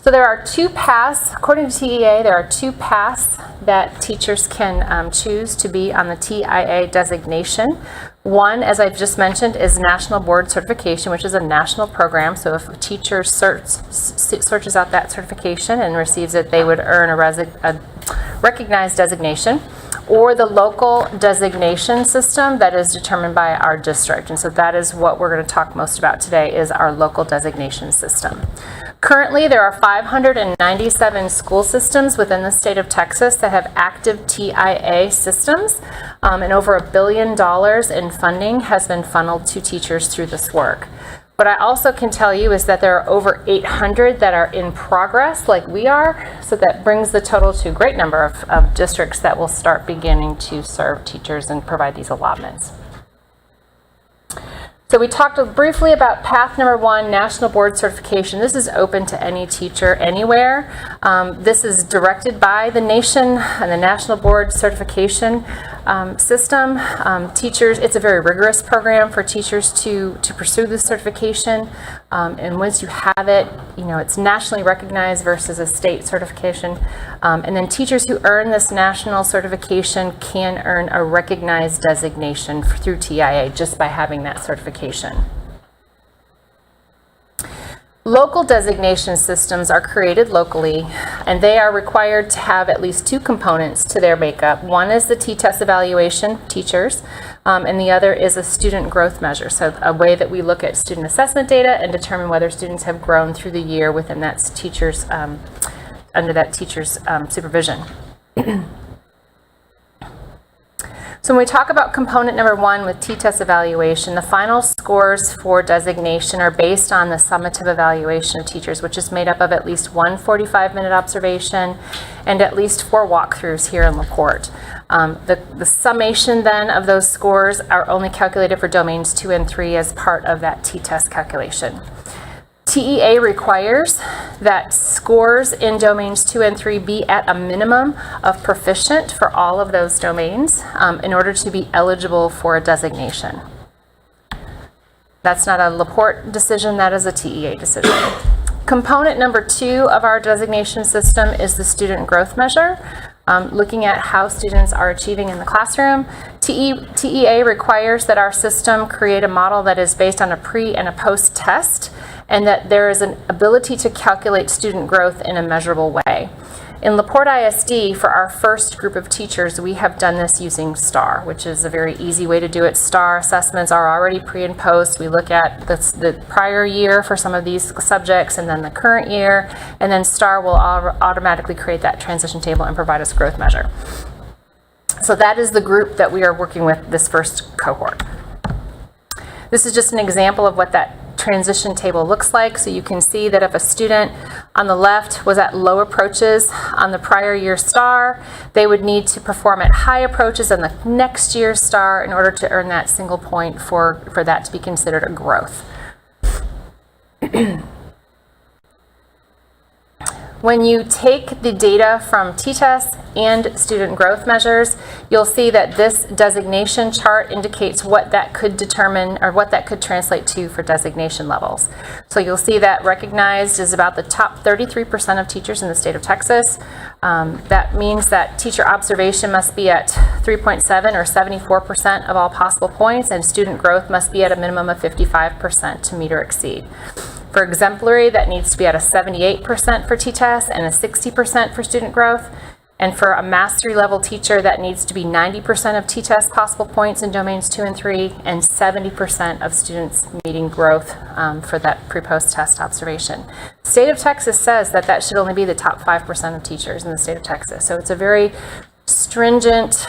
So there are two paths, according to TEA, there are two paths that teachers can choose to be on the TIA designation. One, as I've just mentioned, is National Board Certification, which is a national program. So if a teacher searches out that certification and receives it, they would earn a recognized designation. Or the local designation system that is determined by our district. And so that is what we're going to talk most about today, is our local designation system. Currently, there are 597 school systems within the state of Texas that have active TIA systems, and over $1 billion in funding has been funneled to teachers through this work. What I also can tell you is that there are over 800 that are in progress, like we are, so that brings the total to a great number of districts that will start beginning to serve teachers and provide these allotments. So we talked briefly about path number 1, National Board Certification. This is open to any teacher anywhere. This is directed by the nation and the National Board Certification system. Teachers, it's a very rigorous program for teachers to pursue this certification. And once you have it, it's nationally recognized versus a state certification. And then teachers who earn this national certification can earn a recognized designation through TIA just by having that certification. Local designation systems are created locally, and they are required to have at least 2 components to their makeup. One is the T-test evaluation, teachers, and the other is a student growth measure. So a way that we look at student assessment data and determine whether students have grown through the year within that teacher's, under that teacher's supervision. So when we talk about component number 1 with T-test evaluation, the final scores for designation are based on the summative evaluation of teachers, which is made up of at least 1 45-minute observation and at least 4 walkthroughs here in LaPorte. The summation then of those scores are only calculated for domains 2 and 3 as part of that T-test calculation. TEA requires that scores in domains 2 and 3 be at a minimum of proficient for all of those domains in order to be eligible for a designation. That's not a LaPorte decision, that is a TEA decision. Component number 2 of our designation system is the student growth measure, looking at how students are achieving in the classroom. TEA requires that our system create a model that is based on a pre and a post test, and that there is an ability to calculate student growth in a measurable way. In LaPorte ISD, for our first group of teachers, we have done this using STAR, which is a very easy way to do it. STAR assessments are already pre and post. We look at the prior year for some of these subjects and then the current year, and then STAR will automatically create that transition table and provide us a growth measure. So that is the group that we are working with this first cohort. This is just an example of what that transition table looks like. So you can see that if a student on the left was at low approaches on the prior year STAR, they would need to perform at high approaches on the next year's STAR in order to earn that single point for that to be considered a growth. When you take the data from T-tests and student growth measures, you'll see that this designation chart indicates what that could determine or what that could translate to for designation levels. So you'll see that recognized is about the top 33% of teachers in the state of Texas. That means that teacher observation must be at 3.7 or 74% of all possible points, and student growth must be at a minimum of 55% to meet or exceed. For exemplary, that needs to be at a 78% for T-test and a 60% for student growth. And for a mastery level teacher, that needs to be 90% of T-test possible points in domains 2 and 3 and 70% of students meeting growth for that pre-post test observation. The state of Texas says that that should only be the top 5% of teachers in the state of Texas. So it's a very stringent,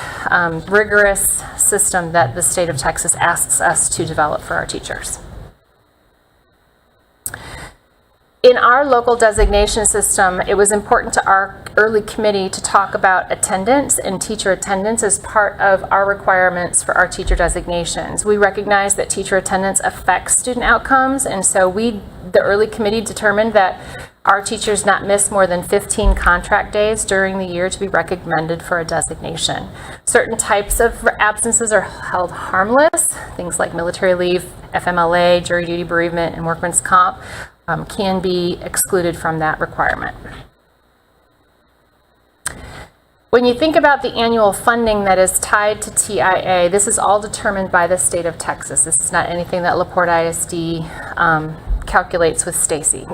rigorous system that the state of Texas asks us to develop for our teachers. In our local designation system, it was important to our early committee to talk about attendance and teacher attendance as part of our requirements for our teacher designations. We recognize that teacher attendance affects student outcomes, and so the early committee determined that Our teachers not miss more than 15 contract days during the year to be recommended for a designation. Certain types of absences are held harmless. Things like military leave, FMLA, jury duty bereavement, and workman's comp can be excluded from that requirement. When you think about the annual funding that is tied to TIA, this is all determined by the state of Texas. This is not anything that LaPorte ISD calculates with Stacy.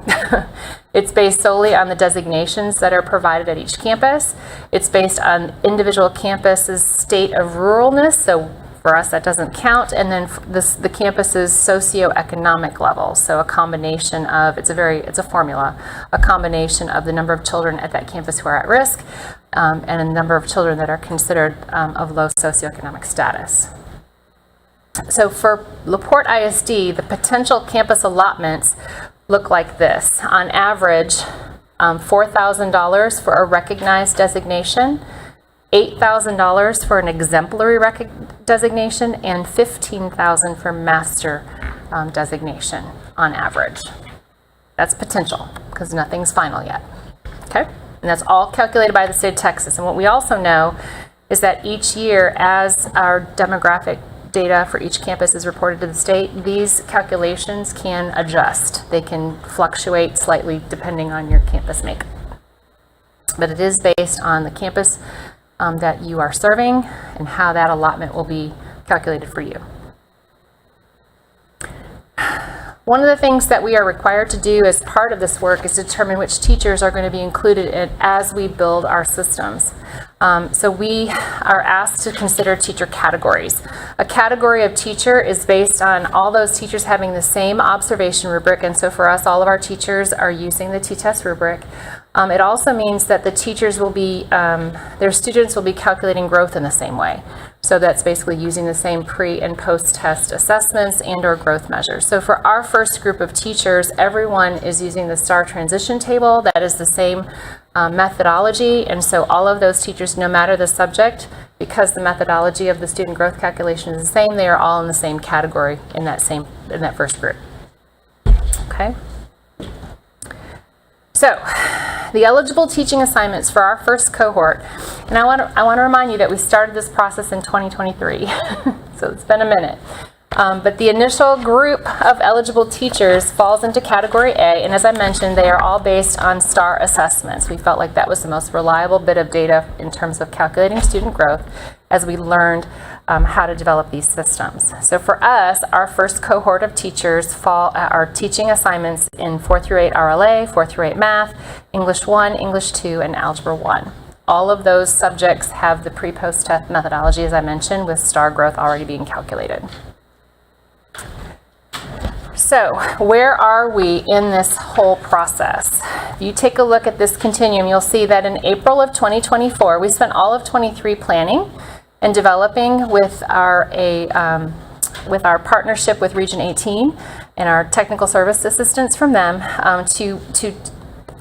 It's based solely on the designations that are provided at each campus. It's based on individual campuses' state of ruralness, so for us that doesn't count, and then the campus's socioeconomic level. So a combination of, it's a formula, a combination of the number of children at that campus who are at risk and a number of children that are considered of low socioeconomic status. So for LaPorte ISD, the potential campus allotments look like this. On average, $4,000 for a recognized designation, $8,000 for an exemplary designation, and $15,000 for master designation on average. That's potential, because nothing's final yet. Okay? And that's all calculated by the state of Texas. And what we also know is that each year, as our demographic data for each campus is reported to the state, these calculations can adjust. They can fluctuate slightly depending on your campus makeup. But it is based on the campus that you are serving and how that allotment will be calculated for you. One of the things that we are required to do as part of this work is determine which teachers are going to be included in as we build our systems. So we are asked to consider teacher categories. A category of teacher is based on all those teachers having the same observation rubric, and so for us, all of our teachers are using the T-test rubric. It also means that the teachers will be, their students will be calculating growth in the same way. So that's basically using the same pre and post-test assessments and or growth measures. So for our first group of teachers, everyone is using the STAR transition table. That is the same methodology, and so all of those teachers, no matter the subject, because the methodology of the student growth calculation is the same, they are all in the same category in that first group. Okay. So, the eligible teaching assignments for our first cohort, and I want to remind you that we started this process in 2023, so it's been a minute. But the initial group of eligible teachers falls into Category A, and as I mentioned, they are all based on STAR assessments. We felt like that was the most reliable bit of data in terms of calculating student growth as we learned how to develop these systems. So for us, our first cohort of teachers are teaching assignments in 4 through 8 RLA, 4 through 8 math, English 1, English 2, and Algebra 1. All of those subjects have the pre-post test methodology, as I mentioned, with STAR growth already being calculated. So, where are we in this whole process? If you take a look at this continuum, you'll see that in April of 2024, we spent all of 23 planning and developing with our partnership with Region 18 and our technical service assistance from them to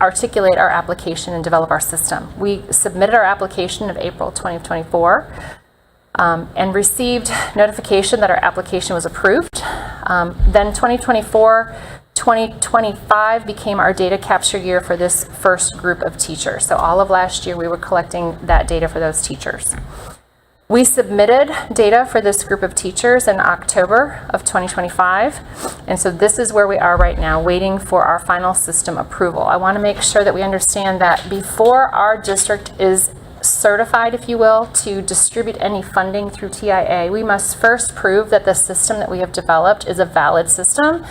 articulate our application and develop our system. We submitted our application of April 2024 and received notification that our application was approved. Then 2024-2025 became our data capture year for this first group of teachers. So all of last year we were collecting that data for those teachers. We submitted data for this group of teachers in October of 2025, and so this is where we are right now, waiting for our final system approval. I want to make sure that we understand that before our district is certified, if you will, to distribute any funding through TIA, we must first prove that the system that we have developed is a valid system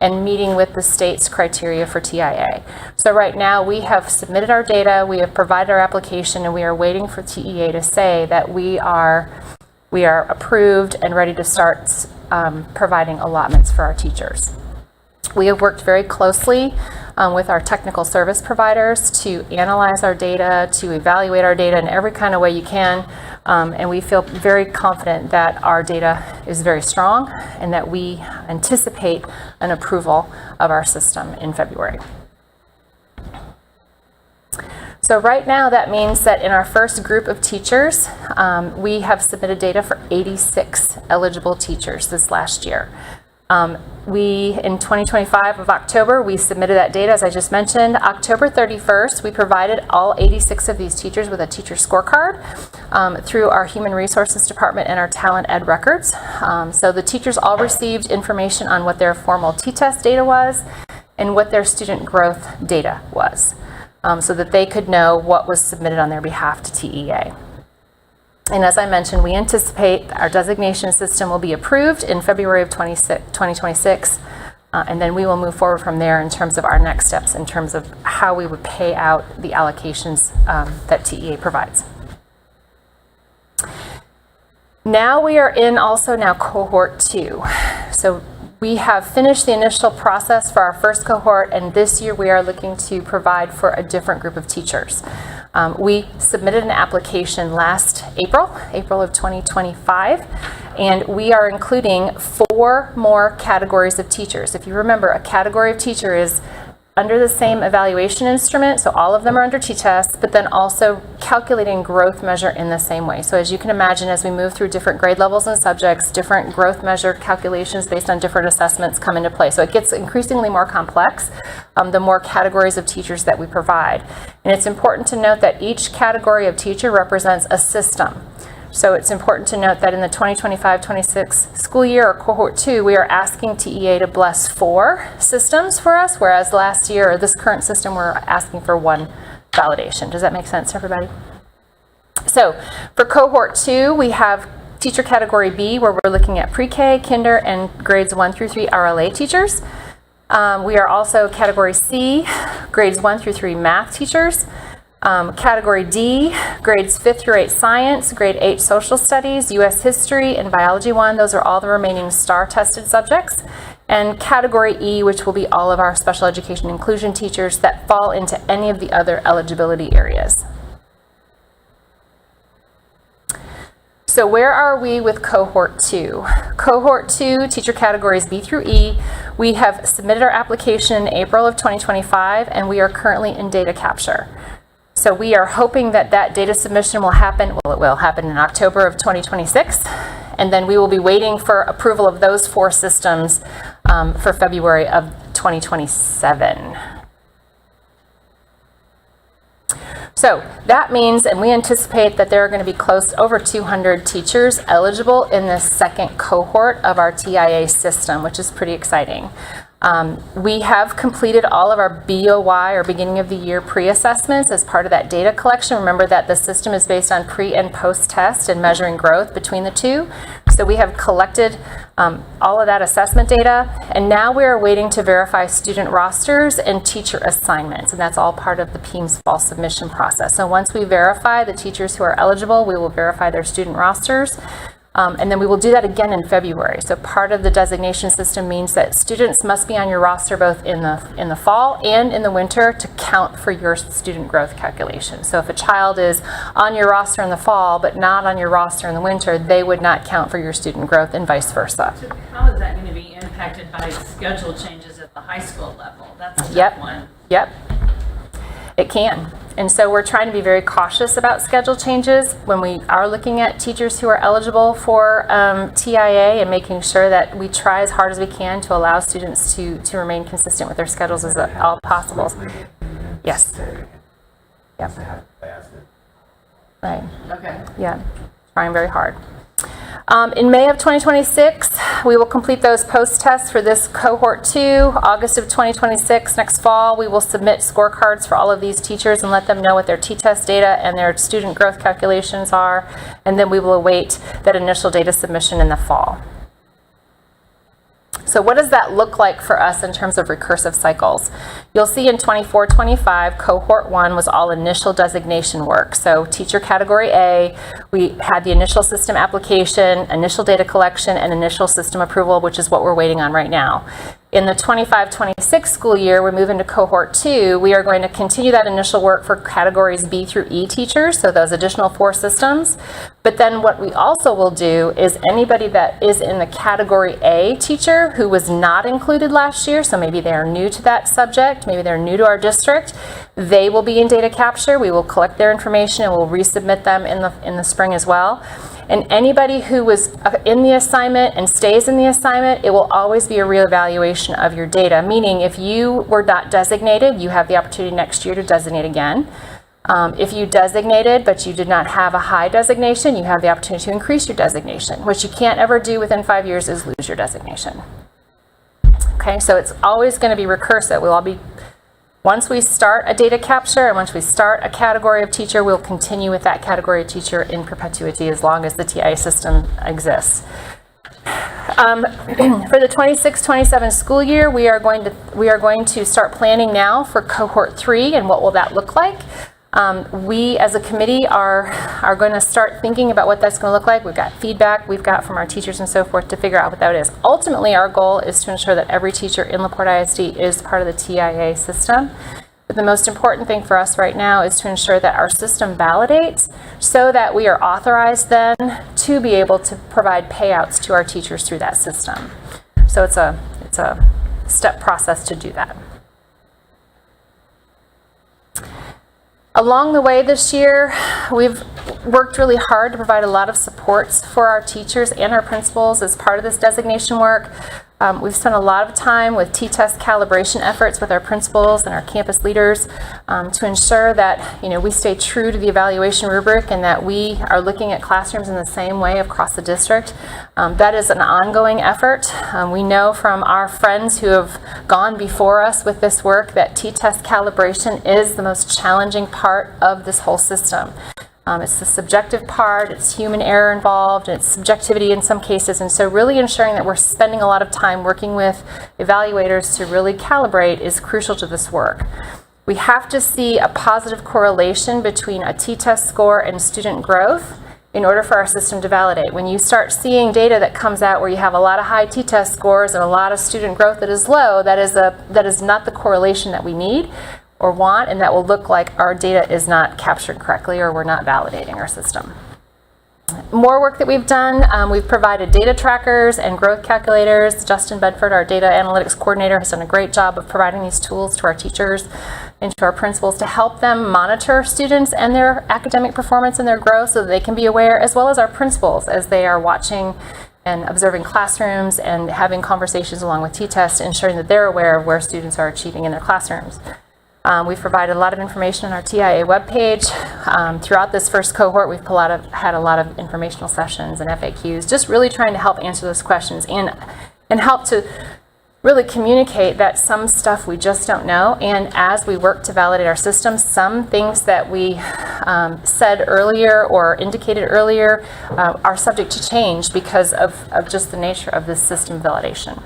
and meeting with the state's criteria for TIA. So right now we have submitted our data, we have provided our application, and we are waiting for TEA to say that we are approved and ready to start providing allotments for our teachers. We have worked very closely with our technical service providers to analyze our data, to evaluate our data in every kind of way you can, and we feel very confident that our data is very strong and that we anticipate an approval of our system in February. So right now that means that in our first group of teachers, we have submitted data for 86 eligible teachers this last year. In 2025 of October, we submitted that data, as I just mentioned. October 31st, we provided all 86 of these teachers with a teacher scorecard through our Human Resources Department and our Talent Ed records. So the teachers all received information on what their formal T-test data was and what their student growth data was, so that they could know what was submitted on their behalf to TEA. And as I mentioned, we anticipate our designation system will be approved in February of 2026, and then we will move forward from there in terms of our next steps, in terms of how we would pay out the allocations that TEA provides. Now we are in also now cohort 2. So we have finished the initial process for our first cohort, and this year we are looking to provide for a different group of teachers. We submitted an application last April of 2025, and we are including 4 more categories of teachers. If you remember, a category of teacher is under the same evaluation instrument, so all of them are under T-test, but then also calculating growth measure in the same way. So as you can imagine, as we move through different grade levels and subjects, different growth measure calculations based on different assessments come into play. So it gets increasingly more complex the more categories of teachers that we provide. And it's important to note that each category of teacher represents a system. So it's important to note that in the 2025-26 school year, or cohort 2, we are asking TEA to bless 4 systems for us, whereas last year, or this current system, we're asking for 1 validation. Does that make sense to everybody? So for cohort 2, we have teacher category B, where we're looking at pre-K, kinder, and grades 1 through 3 RLA teachers. We are also category C, grades 1 through 3 math teachers. Category D, grades 5th through 8 science, grade 8 social studies, U.S. history, and biology 1. Those are all the remaining STAR tested subjects. And category E, which will be all of our special education inclusion teachers that fall into any of the other eligibility areas. So where are we with cohort 2? Cohort 2, teacher categories B through E, we have submitted our application in April of 2025, and we are currently in data capture. So we are hoping that that data submission will happen, well, it will happen in October of 2026, and then we will be waiting for approval of those 4 systems for February of 2027. So that means, and we anticipate that there are going to be close to over 200 teachers eligible in this second cohort of our TIA system, which is pretty exciting. We have completed all of our BOY, or beginning of the year pre-assessments, as part of that data collection. Remember that the system is based on pre and post-test and measuring growth between the two. So we have collected all of that assessment data, and now we are waiting to verify student rosters and teacher assignments, and that's all part of the PEAMS fall submission process. So once we verify the teachers who are eligible, we will verify their student rosters. And then we will do that again in February. So part of the designation system means that students must be on your roster both in the fall and in the winter to count for your student growth calculation. So if a child is on your roster in the fall but not on your roster in the winter, they would not count for your student growth, and vice versa. So how is that going to be impacted by schedule changes at the high school level? That's a tough one. Yep. It can. And so we're trying to be very cautious about schedule changes when we are looking at teachers who are eligible for TIA, and making sure that we try as hard as we can to allow students to remain consistent with their schedules as all possible. Yes. Yep. Right. Okay. Yeah. Trying very hard. In May of 2026, we will complete those post-tests for this cohort 2. August of 2026, next fall, we will submit scorecards for all of these teachers and let them know what their T-test data and their student growth calculations are, and then we will await that initial data submission in the fall. So what does that look like for us in terms of recursive cycles? You'll see in 24-25, cohort 1 was all initial designation work. So teacher category A, we had the initial system application, initial data collection, and initial system approval, which is what we're waiting on right now. In the 25-26 school year, we move into cohort 2. We are going to continue that initial work for categories B through E teachers, so those additional 4 systems. But then what we also will do is anybody that is in the category A teacher who was not included last year, so maybe they are new to that subject, maybe they're new to our district, they will be in data capture. We will collect their information and we'll resubmit them in the spring as well. And anybody who was in the assignment and stays in the assignment, it will always be a reevaluation of your data, meaning if you were not designated, you have the opportunity next year to designate again. If you designated but you did not have a high designation, you have the opportunity to increase your designation. What you can't ever do within 5 years is lose your designation. Okay, so it's always going to be recursive. We'll all be, once we start a data capture and once we start a category of teacher, we'll continue with that category of teacher in perpetuity as long as the TIA system exists. For the 26-27 school year, we are going to start planning now for cohort 3 and what will that look like. We as a committee are going to start thinking about what that's going to look like. We've got feedback we've got from our teachers and so forth to figure out what that is. Ultimately, our goal is to ensure that every teacher in LaPorte ISD is part of the TIA system. But the most important thing for us right now is to ensure that our system validates so that we are authorized then to be able to provide payouts to our teachers through that system. So it's a step process to do that. Along the way this year, we've worked really hard to provide a lot of supports for our teachers and our principals as part of this designation work. We've spent a lot of time with T-test calibration efforts with our principals and our campus leaders to ensure that we stay true to the evaluation rubric and that we are looking at classrooms in the same way across the district. That is an ongoing effort. We know from our friends who have gone before us with this work that T-test calibration is the most challenging part of this whole system. It's the subjective part, it's human error involved, it's subjectivity in some cases, and so really ensuring that we're spending a lot of time working with evaluators to really calibrate is crucial to this work. We have to see a positive correlation between a T-test score and student growth in order for our system to validate. When you start seeing data that comes out where you have a lot of high T-test scores and a lot of student growth that is low, that is not the correlation that we need or want, and that will look like our data is not captured correctly or we're not validating our system. More work that we've done, we've provided data trackers and growth calculators. Justin Bedford, our data analytics coordinator, has done a great job of providing these tools to our teachers and to our principals to help them monitor students and their academic performance and their growth so that they can be aware, as well as our principals as they are watching and observing classrooms and having conversations along with T-test, ensuring that they're aware of where students are achieving in their classrooms. We've provided a lot of information on our TIA webpage. Throughout this first cohort, we've had a lot of informational sessions and FAQs, just really trying to help answer those questions and help to really communicate that some stuff we just don't know. And as we work to validate our system, some things that we said earlier or indicated earlier are subject to change because of just the nature of this system validation.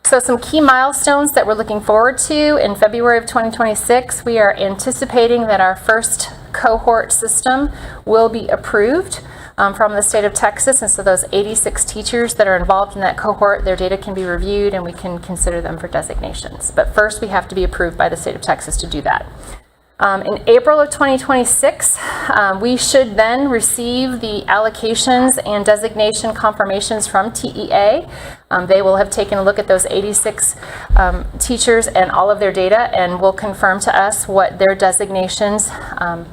So some key milestones that we're looking forward to in February of 2026, we are anticipating that our first cohort system will be approved from the state of Texas, and so those 86 teachers that are involved in that cohort, their data can be reviewed and we can consider them for designations. But first we have to be approved by the state of Texas to do that. In April of 2026, we should then receive the allocations and designation confirmations from TEA. They will have taken a look at those 86 teachers and all of their data and will confirm to us what their designations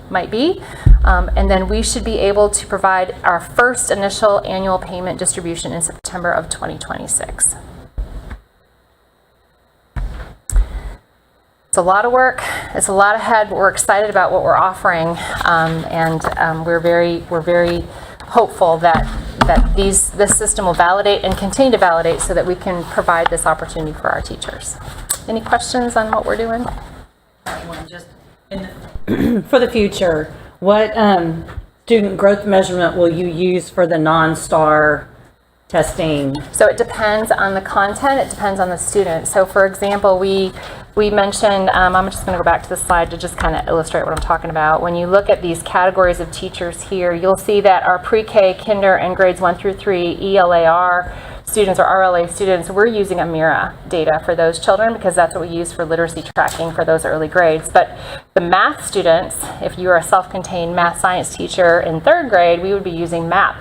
might be. And then we should be able to provide our first initial annual payment distribution in September of 2026. It's a lot of work. It's a lot ahead, but we're excited about what we're offering, and we're very hopeful that this system will validate and continue to validate so that we can provide this opportunity for our teachers. Any questions on what we're doing? For the future, what student growth measurement will you use for the non-STAR testing? So it depends on the content, it depends on the student. So for example, we mentioned, I'm just going to go back to the slide to just kind of illustrate what I'm talking about. When you look at these categories of teachers here, you'll see that our pre-K, kinder, and grades 1 through 3 ELAR students or RLA students, we're using Amira data for those children because that's what we use for literacy tracking for those early grades. But the math students, if you are a self-contained math science teacher in 3rd grade, we would be using MAP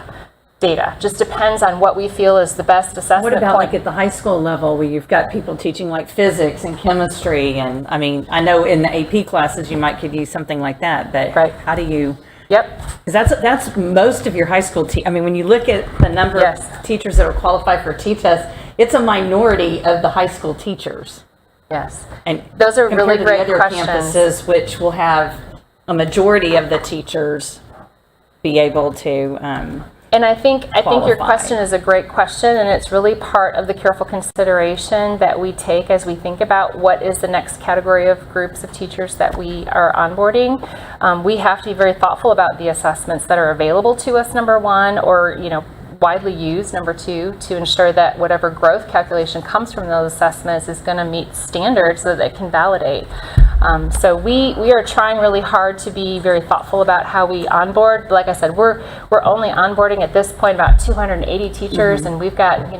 data. Just depends on what we feel is the best assessment What about point. like at the high school level where you've got people teaching like physics and chemistry, and I mean, I know in the AP classes you might could use something like that, but right. how do you Yep. Because that's most of your high school I mean, when you look at the number Yes. of teachers that are qualified for T-test, it's a minority of the high school teachers. Yes. And Those are really compared to the great other questions. campuses, which will have a majority of the teachers be able to, And I think your qualify. question is a great question, and it's really part of the careful consideration that we take as we think about what is the next category of groups of teachers that we are onboarding. We have to be very thoughtful about the assessments that are available to us, number one, or widely used, number two, to ensure that whatever growth calculation comes from those assessments is going to meet standards so that they can validate. So we are trying really hard to be very thoughtful about how we onboard. Like I said, we're only onboarding at this point about 280 teachers, and we've got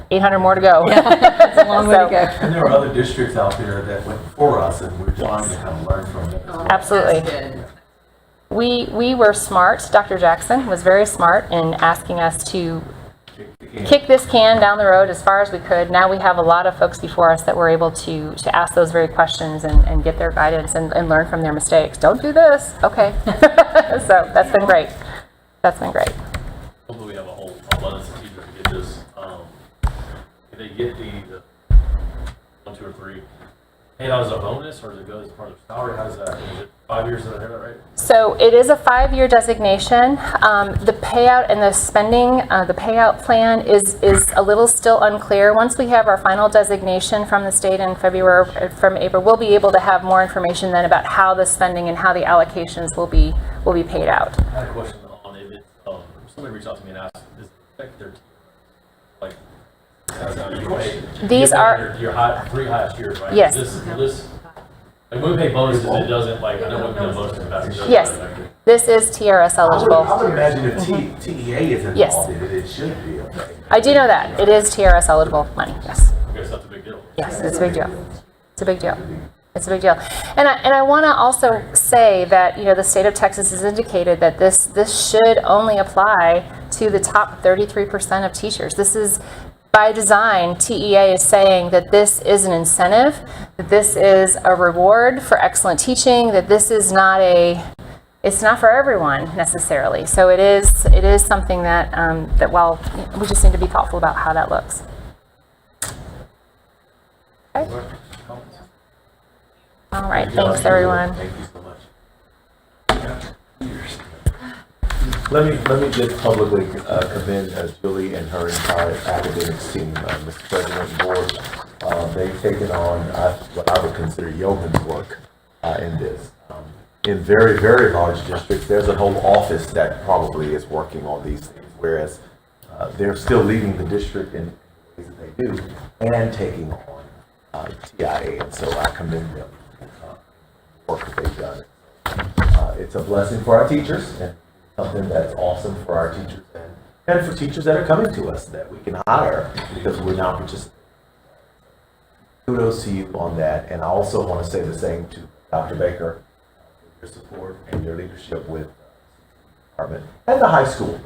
800 more to go. it's a long way to go. And there are other districts out there that went before us, and we're trying to kind of learn from them. Absolutely. We were smart. Dr. Jackson was very smart in asking us to kick this can down the road as far as we could. Now we have a lot of folks before us that were able to ask those very questions and get their guidance and learn from their mistakes. Don't do this. Okay. So that's been great. That's been great. Hopefully we have a whole abundance of teachers to get this. If they get the 1, 2, or 3, paid out as a bonus, or does it go as part of their salary? How does that? Is it 5 years? Did I hear that right? So it is a 5-year designation. The payout and the spending, the payout plan is a little still unclear. Once we have our final designation from the state in February, from April, we'll be able to have more information then about how the spending and how the allocations will be paid out. I had a question on it. Somebody reached out to me and asked, does it affect their team? Like, These are your 3 highest years, right? Yes. This, like when we pay bonuses, it doesn't, like, I know what we pay bonuses about. Yes. This is TRS eligible. I would imagine if TEA is involved Yes. in it, it should be okay. I do know that. It is TRS eligible money, yes. Okay, so that's a big deal. Yes, it's a big deal. It's a big deal. It's a big deal. And I want to also say that, the state of Texas has indicated that this should only apply to the top 33% of teachers. This is, by design, TEA is saying that this is an incentive, that this is a reward for excellent teaching, that this is not it's not for everyone necessarily. So it is something that, that while we just need to be thoughtful about how that looks. Okay. All right, thanks everyone. Thank you so much. Let me just publicly commend Julie and her entire academics team, Mr. President and Board. They've taken on what I would consider yeoman's work in this. In very, very large districts, there's a whole office that probably is working on these things, whereas they're still leading the district in ways that they do and taking on TIA, and so I commend them for the work that they've done. It's a blessing for our teachers and something that's awesome for our teachers and for teachers that are coming to us that we can hire because we're now participating. Kudos to you on that, and I also want to say the same to Dr. Baker, your support and your leadership with the department and the high school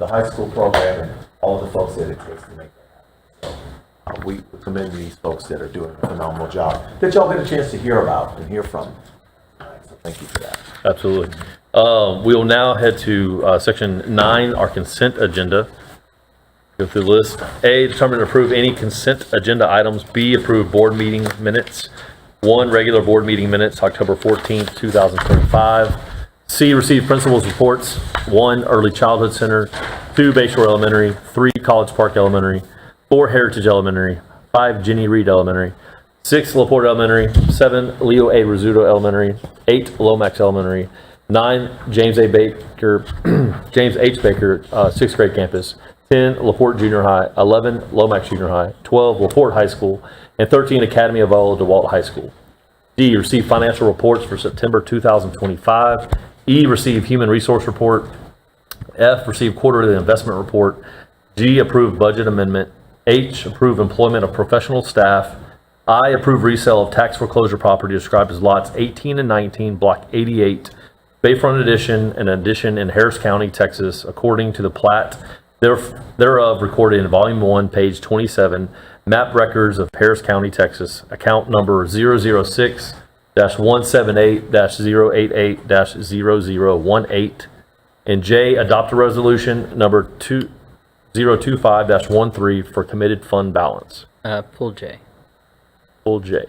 program, and all of the folks that it takes to make that happen. So we commend these folks that are doing a phenomenal job that y'all get a chance to hear about and hear from. So thank you for that. Absolutely. We will now head to section 9, our consent agenda. Go through the list. A, determine and approve any consent agenda items. B, approve board meeting minutes. 1, regular board meeting minutes, October 14th, 2025. C, receive principals' reports. 1, Early Childhood Center. 2, Bayshore Elementary. 3, College Park Elementary. 4, Heritage Elementary. 5, Jenny Reed Elementary. 6, LaPorte Elementary. 7, Leo A. Rizzuto Elementary. 8, Lomax Elementary. 9, James H. Baker, 6th grade campus. 10, LaPorte Junior High. 11, Lomax Junior High. 12, LaPorte High School. And 13, Academy of Ella DeWalt High School. D, receive financial reports for September 2025. E, receive human resource report. F, receive quarterly investment report. G, approve budget amendment. H, approve employment of professional staff. I, approve resale of tax foreclosure property described as lots 18 and 19, block 88, Bayfront addition, an addition in Harris County, Texas, according to the plat thereof recorded in volume 1, page 27, map records of Harris County, Texas, account number 006-178-088-0018, And J, adopt a resolution number 2025-13 for committed fund balance. Pull J. Pull J.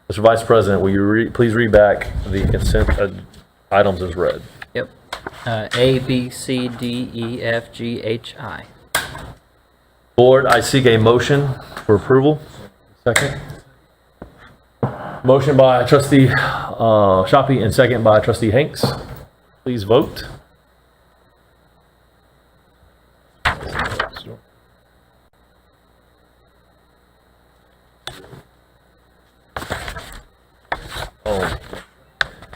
Mr. Vice President, will you please read back the consent items as read? Yep. A, B, C, D, E, F, G, H, I. Board, I seek a motion for approval. Second. Motion by trustee Shoppe and second by trustee Hanks. Please vote.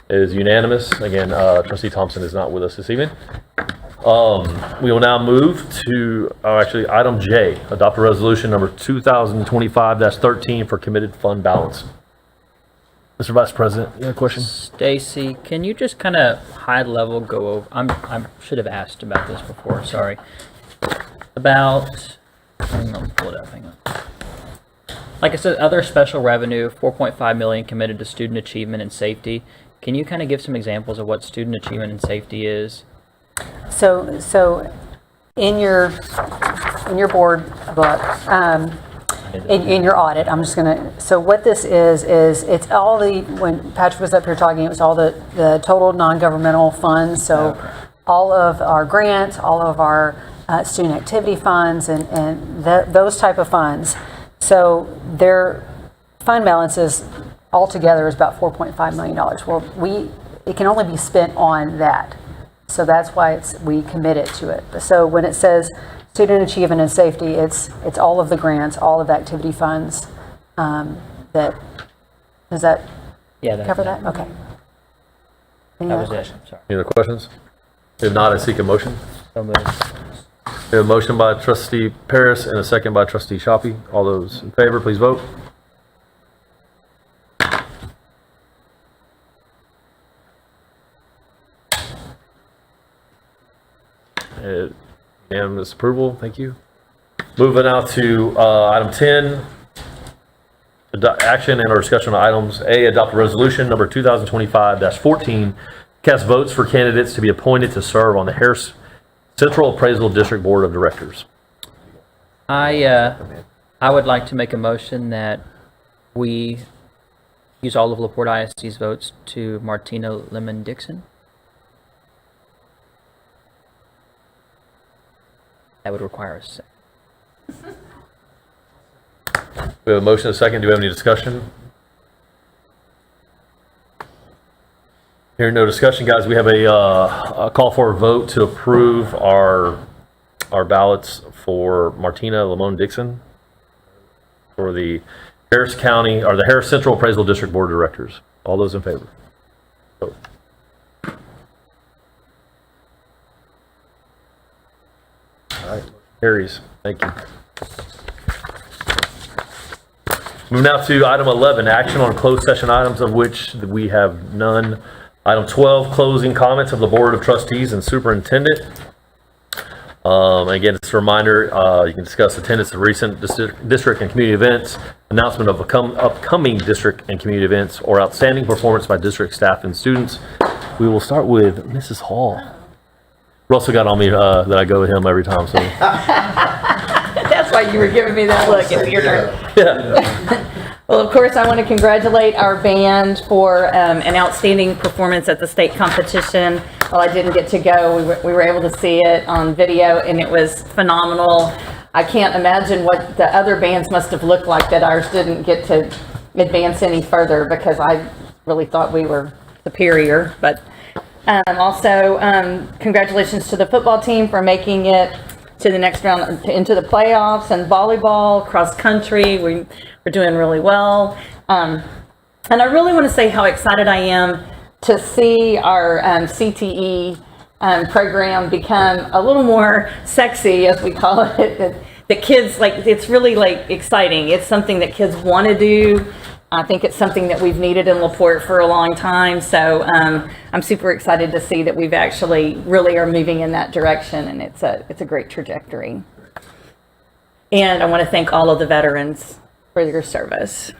It is unanimous. Again, trustee Thompson is not with us this evening. We will now move to, actually, item J, adopt a resolution number 2025-13 for committed fund balance. Mr. Vice President, you have a question? Stacy, can you just kind of high level go over, I should have asked about this before, sorry. About, hang on, pull it up, hang on. Like I said, other special revenue, 4.5 million committed to student achievement and safety. Can you kind of give some examples of what student achievement and safety is? So in your board book, in your audit, I'm just gonna, so what this is it's all the, when Patrick was up here talking, it was all the total non-governmental funds. So all of our grants, all of our student activity funds and those type of funds. So their fund balances altogether is about $4.5 million. Well, it can only be spent on that. So that's why we committed to it. So when it says student achievement and safety, it's all of the grants, all of the activity funds. Does that cover that? Okay. Any That other was it, questions? sorry. Any other questions? If not, I seek a motion. So moved. We have a motion by trustee Paris and a second by trustee Shoppe. All those in favor, please vote. Unanimous approval, thank you. Moving now to item 10, action and or discussion on items. A, adopt a resolution number 2025-14, cast votes for candidates to be appointed to serve on the Harris Central Appraisal District Board of Directors. I would like to make a motion that we use all of LaPorte ISD's votes to Martina Lemon-Dixon. That would require a second. We have a motion and a second. Do we have any discussion? Hearing no discussion, guys, we have a call for a vote to approve our ballots for Martina Lemon-Dixon for the Harris County, or the Harris Central Appraisal District Board of Directors. All those in favor? Vote. All right, carries. Thank you. Move now to item 11, action on closed session items, of which we have none. Item 12, closing comments of the Board of Trustees and Superintendent. Again, it's a reminder, you can discuss attendance of recent district and community events, announcement of upcoming district and community events, or outstanding performance by district staff and students. We will start with Mrs. Hall. Russell got on me that I go with him every time, so. That's why you were giving me that look. It's your turn. Yeah. Well, of course, I want to congratulate our band for an outstanding performance at the state competition. Well, I didn't get to go. We were able to see it on video, and it was phenomenal. I can't imagine what the other bands must have looked like that ours didn't get to advance any further, because I really thought we were superior. But also, congratulations to the football team for making it to the next round, into the playoffs, and volleyball, cross country. We're doing really well. And I really want to say how excited I am to see our CTE program become a little more sexy, as we call it. The kids, like, it's really like exciting. It's something that kids want to do. I think it's something that we've needed in LaPorte for a long time. So I'm super excited to see that we've actually really are moving in that direction, and it's a great trajectory. And I want to thank all of the veterans for your service.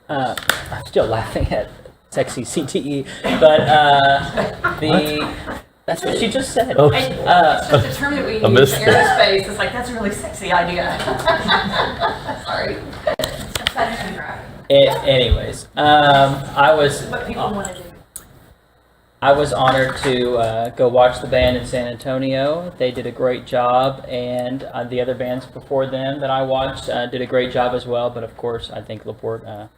I'm still laughing at sexy CTE, but that's what she just said. Oh. It's just a term that we I use missed in aerospace. It's like, that's a really sexy idea. Sorry. Anyways, I was. What people want to do. I was honored to go watch the band in San Antonio. They did a great job, and the other bands before them that I watched did a great job as well. But of course, I think LaPorte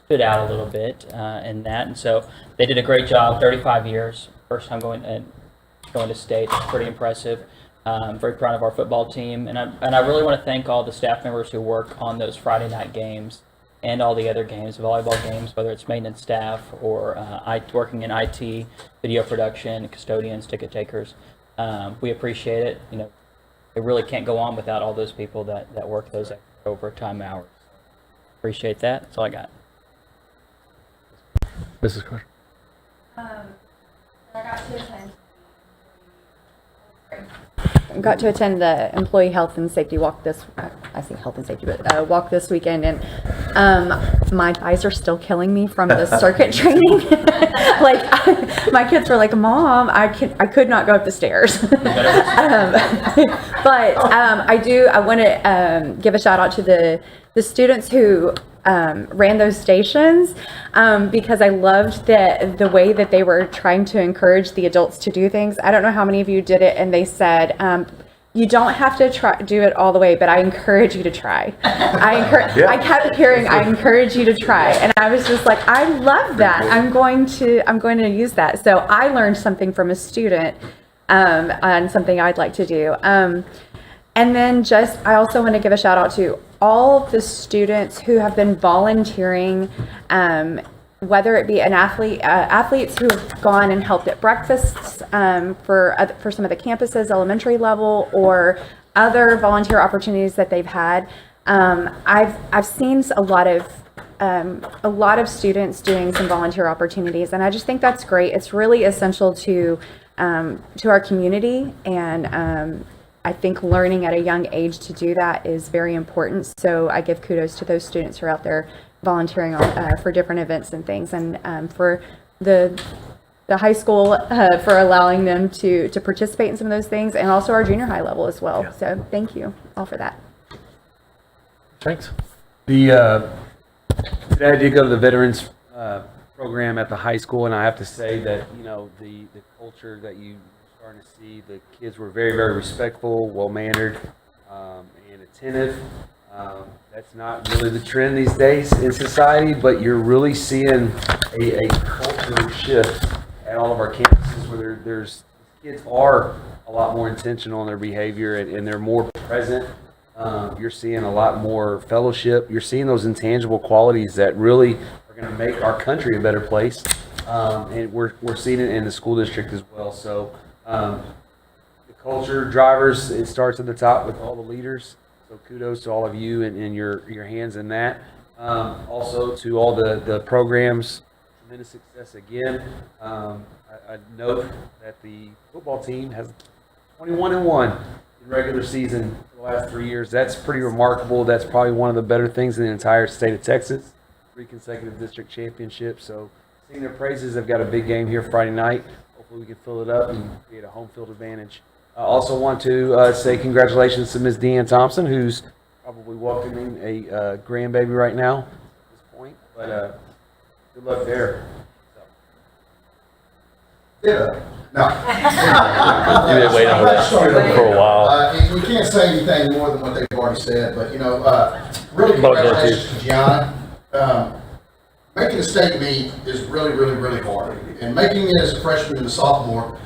stood out a little bit in that, and so they did a great job. 35 years, first time going to state. It's pretty impressive. I'm very proud of our football team, and I really want to thank all the staff members who work on those Friday night games and all the other games, volleyball games, whether it's maintenance staff or working in IT, video production, custodians, ticket takers. We appreciate it. You know, it really can't go on without all those people that work those overtime hours. Appreciate that. That's all I got. Mrs. Carter. I got to attend the employee health and safety walk walk this weekend, and my thighs are still killing me from the circuit training. My kids were like, "Mom, I could not go up the stairs." But I want to give a shout out to the students who ran those stations, because I loved the way that they were trying to encourage the adults to do things. I don't know how many of you did it, and they said, you don't have to do it all the way, but I encourage you to try. I kept hearing, I encourage you to try, and I was just like, I love that. I'm going to use that. So I learned something from a student on something I'd like to do. And then I also want to give a shout out to all the students who have been volunteering, whether it be athletes who have gone and helped at breakfasts for some of the campuses, elementary level, or other volunteer opportunities that they've had. I've seen a lot of students doing some volunteer opportunities, and I just think that's great. It's really essential to our community, and I think learning at a young age to do that is very important. So I give kudos to those students who are out there volunteering for different events and things, and for the high school for allowing them to participate in some of those things, and also our junior high level as well. Yeah. So thank you all for that. Thanks. Today I did go to the veterans program at the high school, and I have to say that the culture that you starting to see, the kids were very, very respectful, well-mannered, and attentive. That's not really the trend these days in society, but you're really seeing a culture shift at all of our campuses where there's kids are a lot more intentional in their behavior, and they're more present. You're seeing a lot more fellowship. You're seeing those intangible qualities that really are going to make our country a better place, and we're seeing it in the school district as well. So the culture drivers, it starts at the top with all the leaders. So kudos to all of you and your hands in that. Also to all the programs, tremendous success again. I note that the football team has 21-1 in regular season for the last 3 years. That's pretty remarkable. That's probably one of the better things in the entire state of Texas. 3 consecutive district championships. So sing their praises. They've got a big game here Friday night. Hopefully we can fill it up and create a home field advantage. I also want to say congratulations to Ms. Deanne Thompson, who's probably welcoming a grandbaby right now at this point. But good luck there. Yeah. No. You've been waiting on that for a while. We can't say anything more than what they've already said, but really congratulations to Gianna. Making a state meet is really, really, really hard, and making it as a freshman and a sophomore,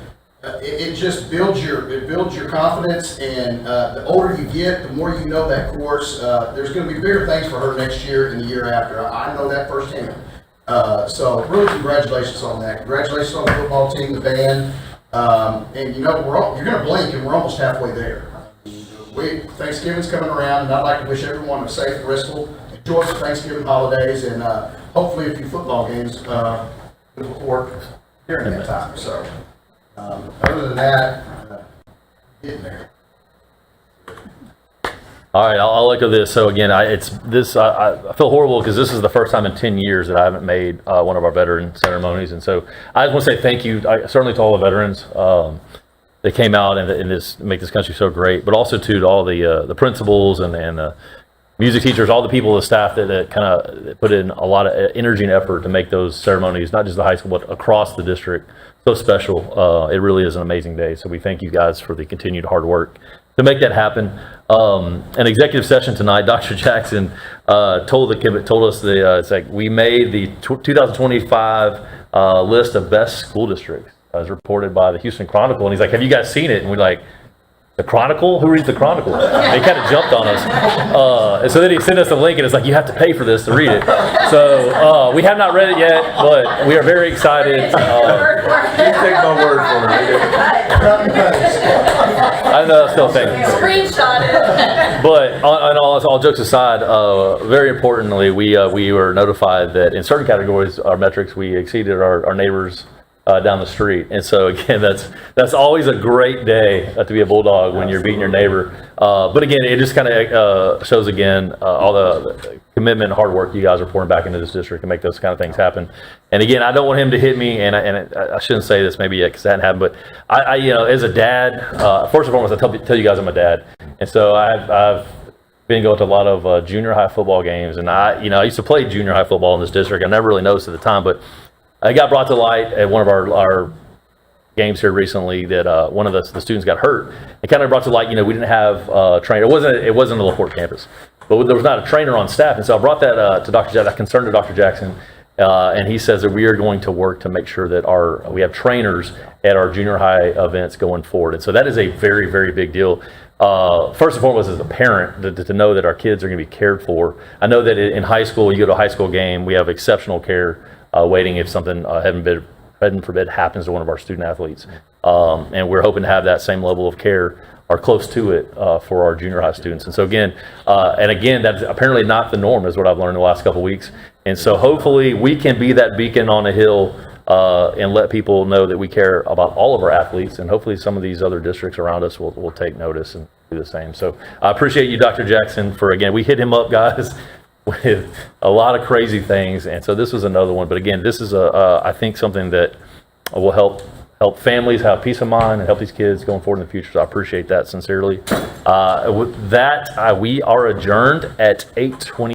it just builds your confidence. And the older you get, the more you know that course. There's going to be bigger things for her next year and the year after. I know that firsthand. So really, congratulations on that. Congratulations on the football team, the band, and you're going to blink, and we're almost halfway there. Thanksgiving's coming around, and I'd like to wish everyone a safe, restful, enjoyable Thanksgiving holidays, and hopefully a few football games before during that time. So other than that, getting there. All right, I'll echo this. So again, I feel horrible because this is the first time in 10 years that I haven't made one of our veteran ceremonies. And so I just want to say thank you, certainly to all the veterans that came out and make this country so great, but also to all the principals and the music teachers, all the people, the staff that kind of put in a lot of energy and effort to make those ceremonies, not just the high school, but across the district, so special. It really is an amazing day. So we thank you guys for the continued hard work to make that happen. An executive session tonight, Dr. Jackson told us it's like we made the 2025 list of best school districts as reported by the Houston Chronicle, and he's like, "Have you guys seen it?" And we're like, "The Chronicle? Who reads the Chronicle?" They kind of jumped on us. And so then he sent us a link, and it's like, you have to pay for this to read it. So we have not read it yet, but we are very excited. You take my word for it. I know, still think. Screenshot it. But on all jokes aside, very importantly, we were notified that in certain categories, our metrics, we exceeded our neighbors down the street. And so again, that's always a great day to be a Bulldog when you're beating your neighbor. But again, it just kind of shows again all the commitment and hard work you guys are pouring back into this district to make those kind of things happen. And again, I don't want him to hit me, and I shouldn't say this maybe yet because that hadn't happened, but I as a dad, first and foremost, I tell you guys I'm a dad. And so I've been going to a lot of junior high football games, and I used to play junior high football in this district. I never really noticed at the time, but it got brought to light at one of our games here recently that one of the students got hurt. It kind of brought to light, we didn't have a trainer. It wasn't a LaPorte campus, but there was not a trainer on staff. And so I brought that to Dr. Jackson, that concern to Dr. Jackson, and he says that we are going to work to make sure that we have trainers at our junior high events going forward. And so that is a very, very big deal. First and foremost, as a parent, to know that our kids are going to be cared for. I know that in high school, you go to a high school game, we have exceptional care waiting if something, heaven forbid, happens to one of our student athletes. And we're hoping to have that same level of care or close to it for our junior high students. And so again, that's apparently not the norm, is what I've learned in the last couple of weeks. And so hopefully we can be that beacon on a hill and let people know that we care about all of our athletes. And hopefully some of these other districts around us will take notice and do the same. So I appreciate you, Dr. Jackson, we hit him up, guys, with a lot of crazy things, and so this was another one. But again, this is I think something that will help families have peace of mind and help these kids going forward in the future. So I appreciate that sincerely. With that, we are adjourned at 8:20.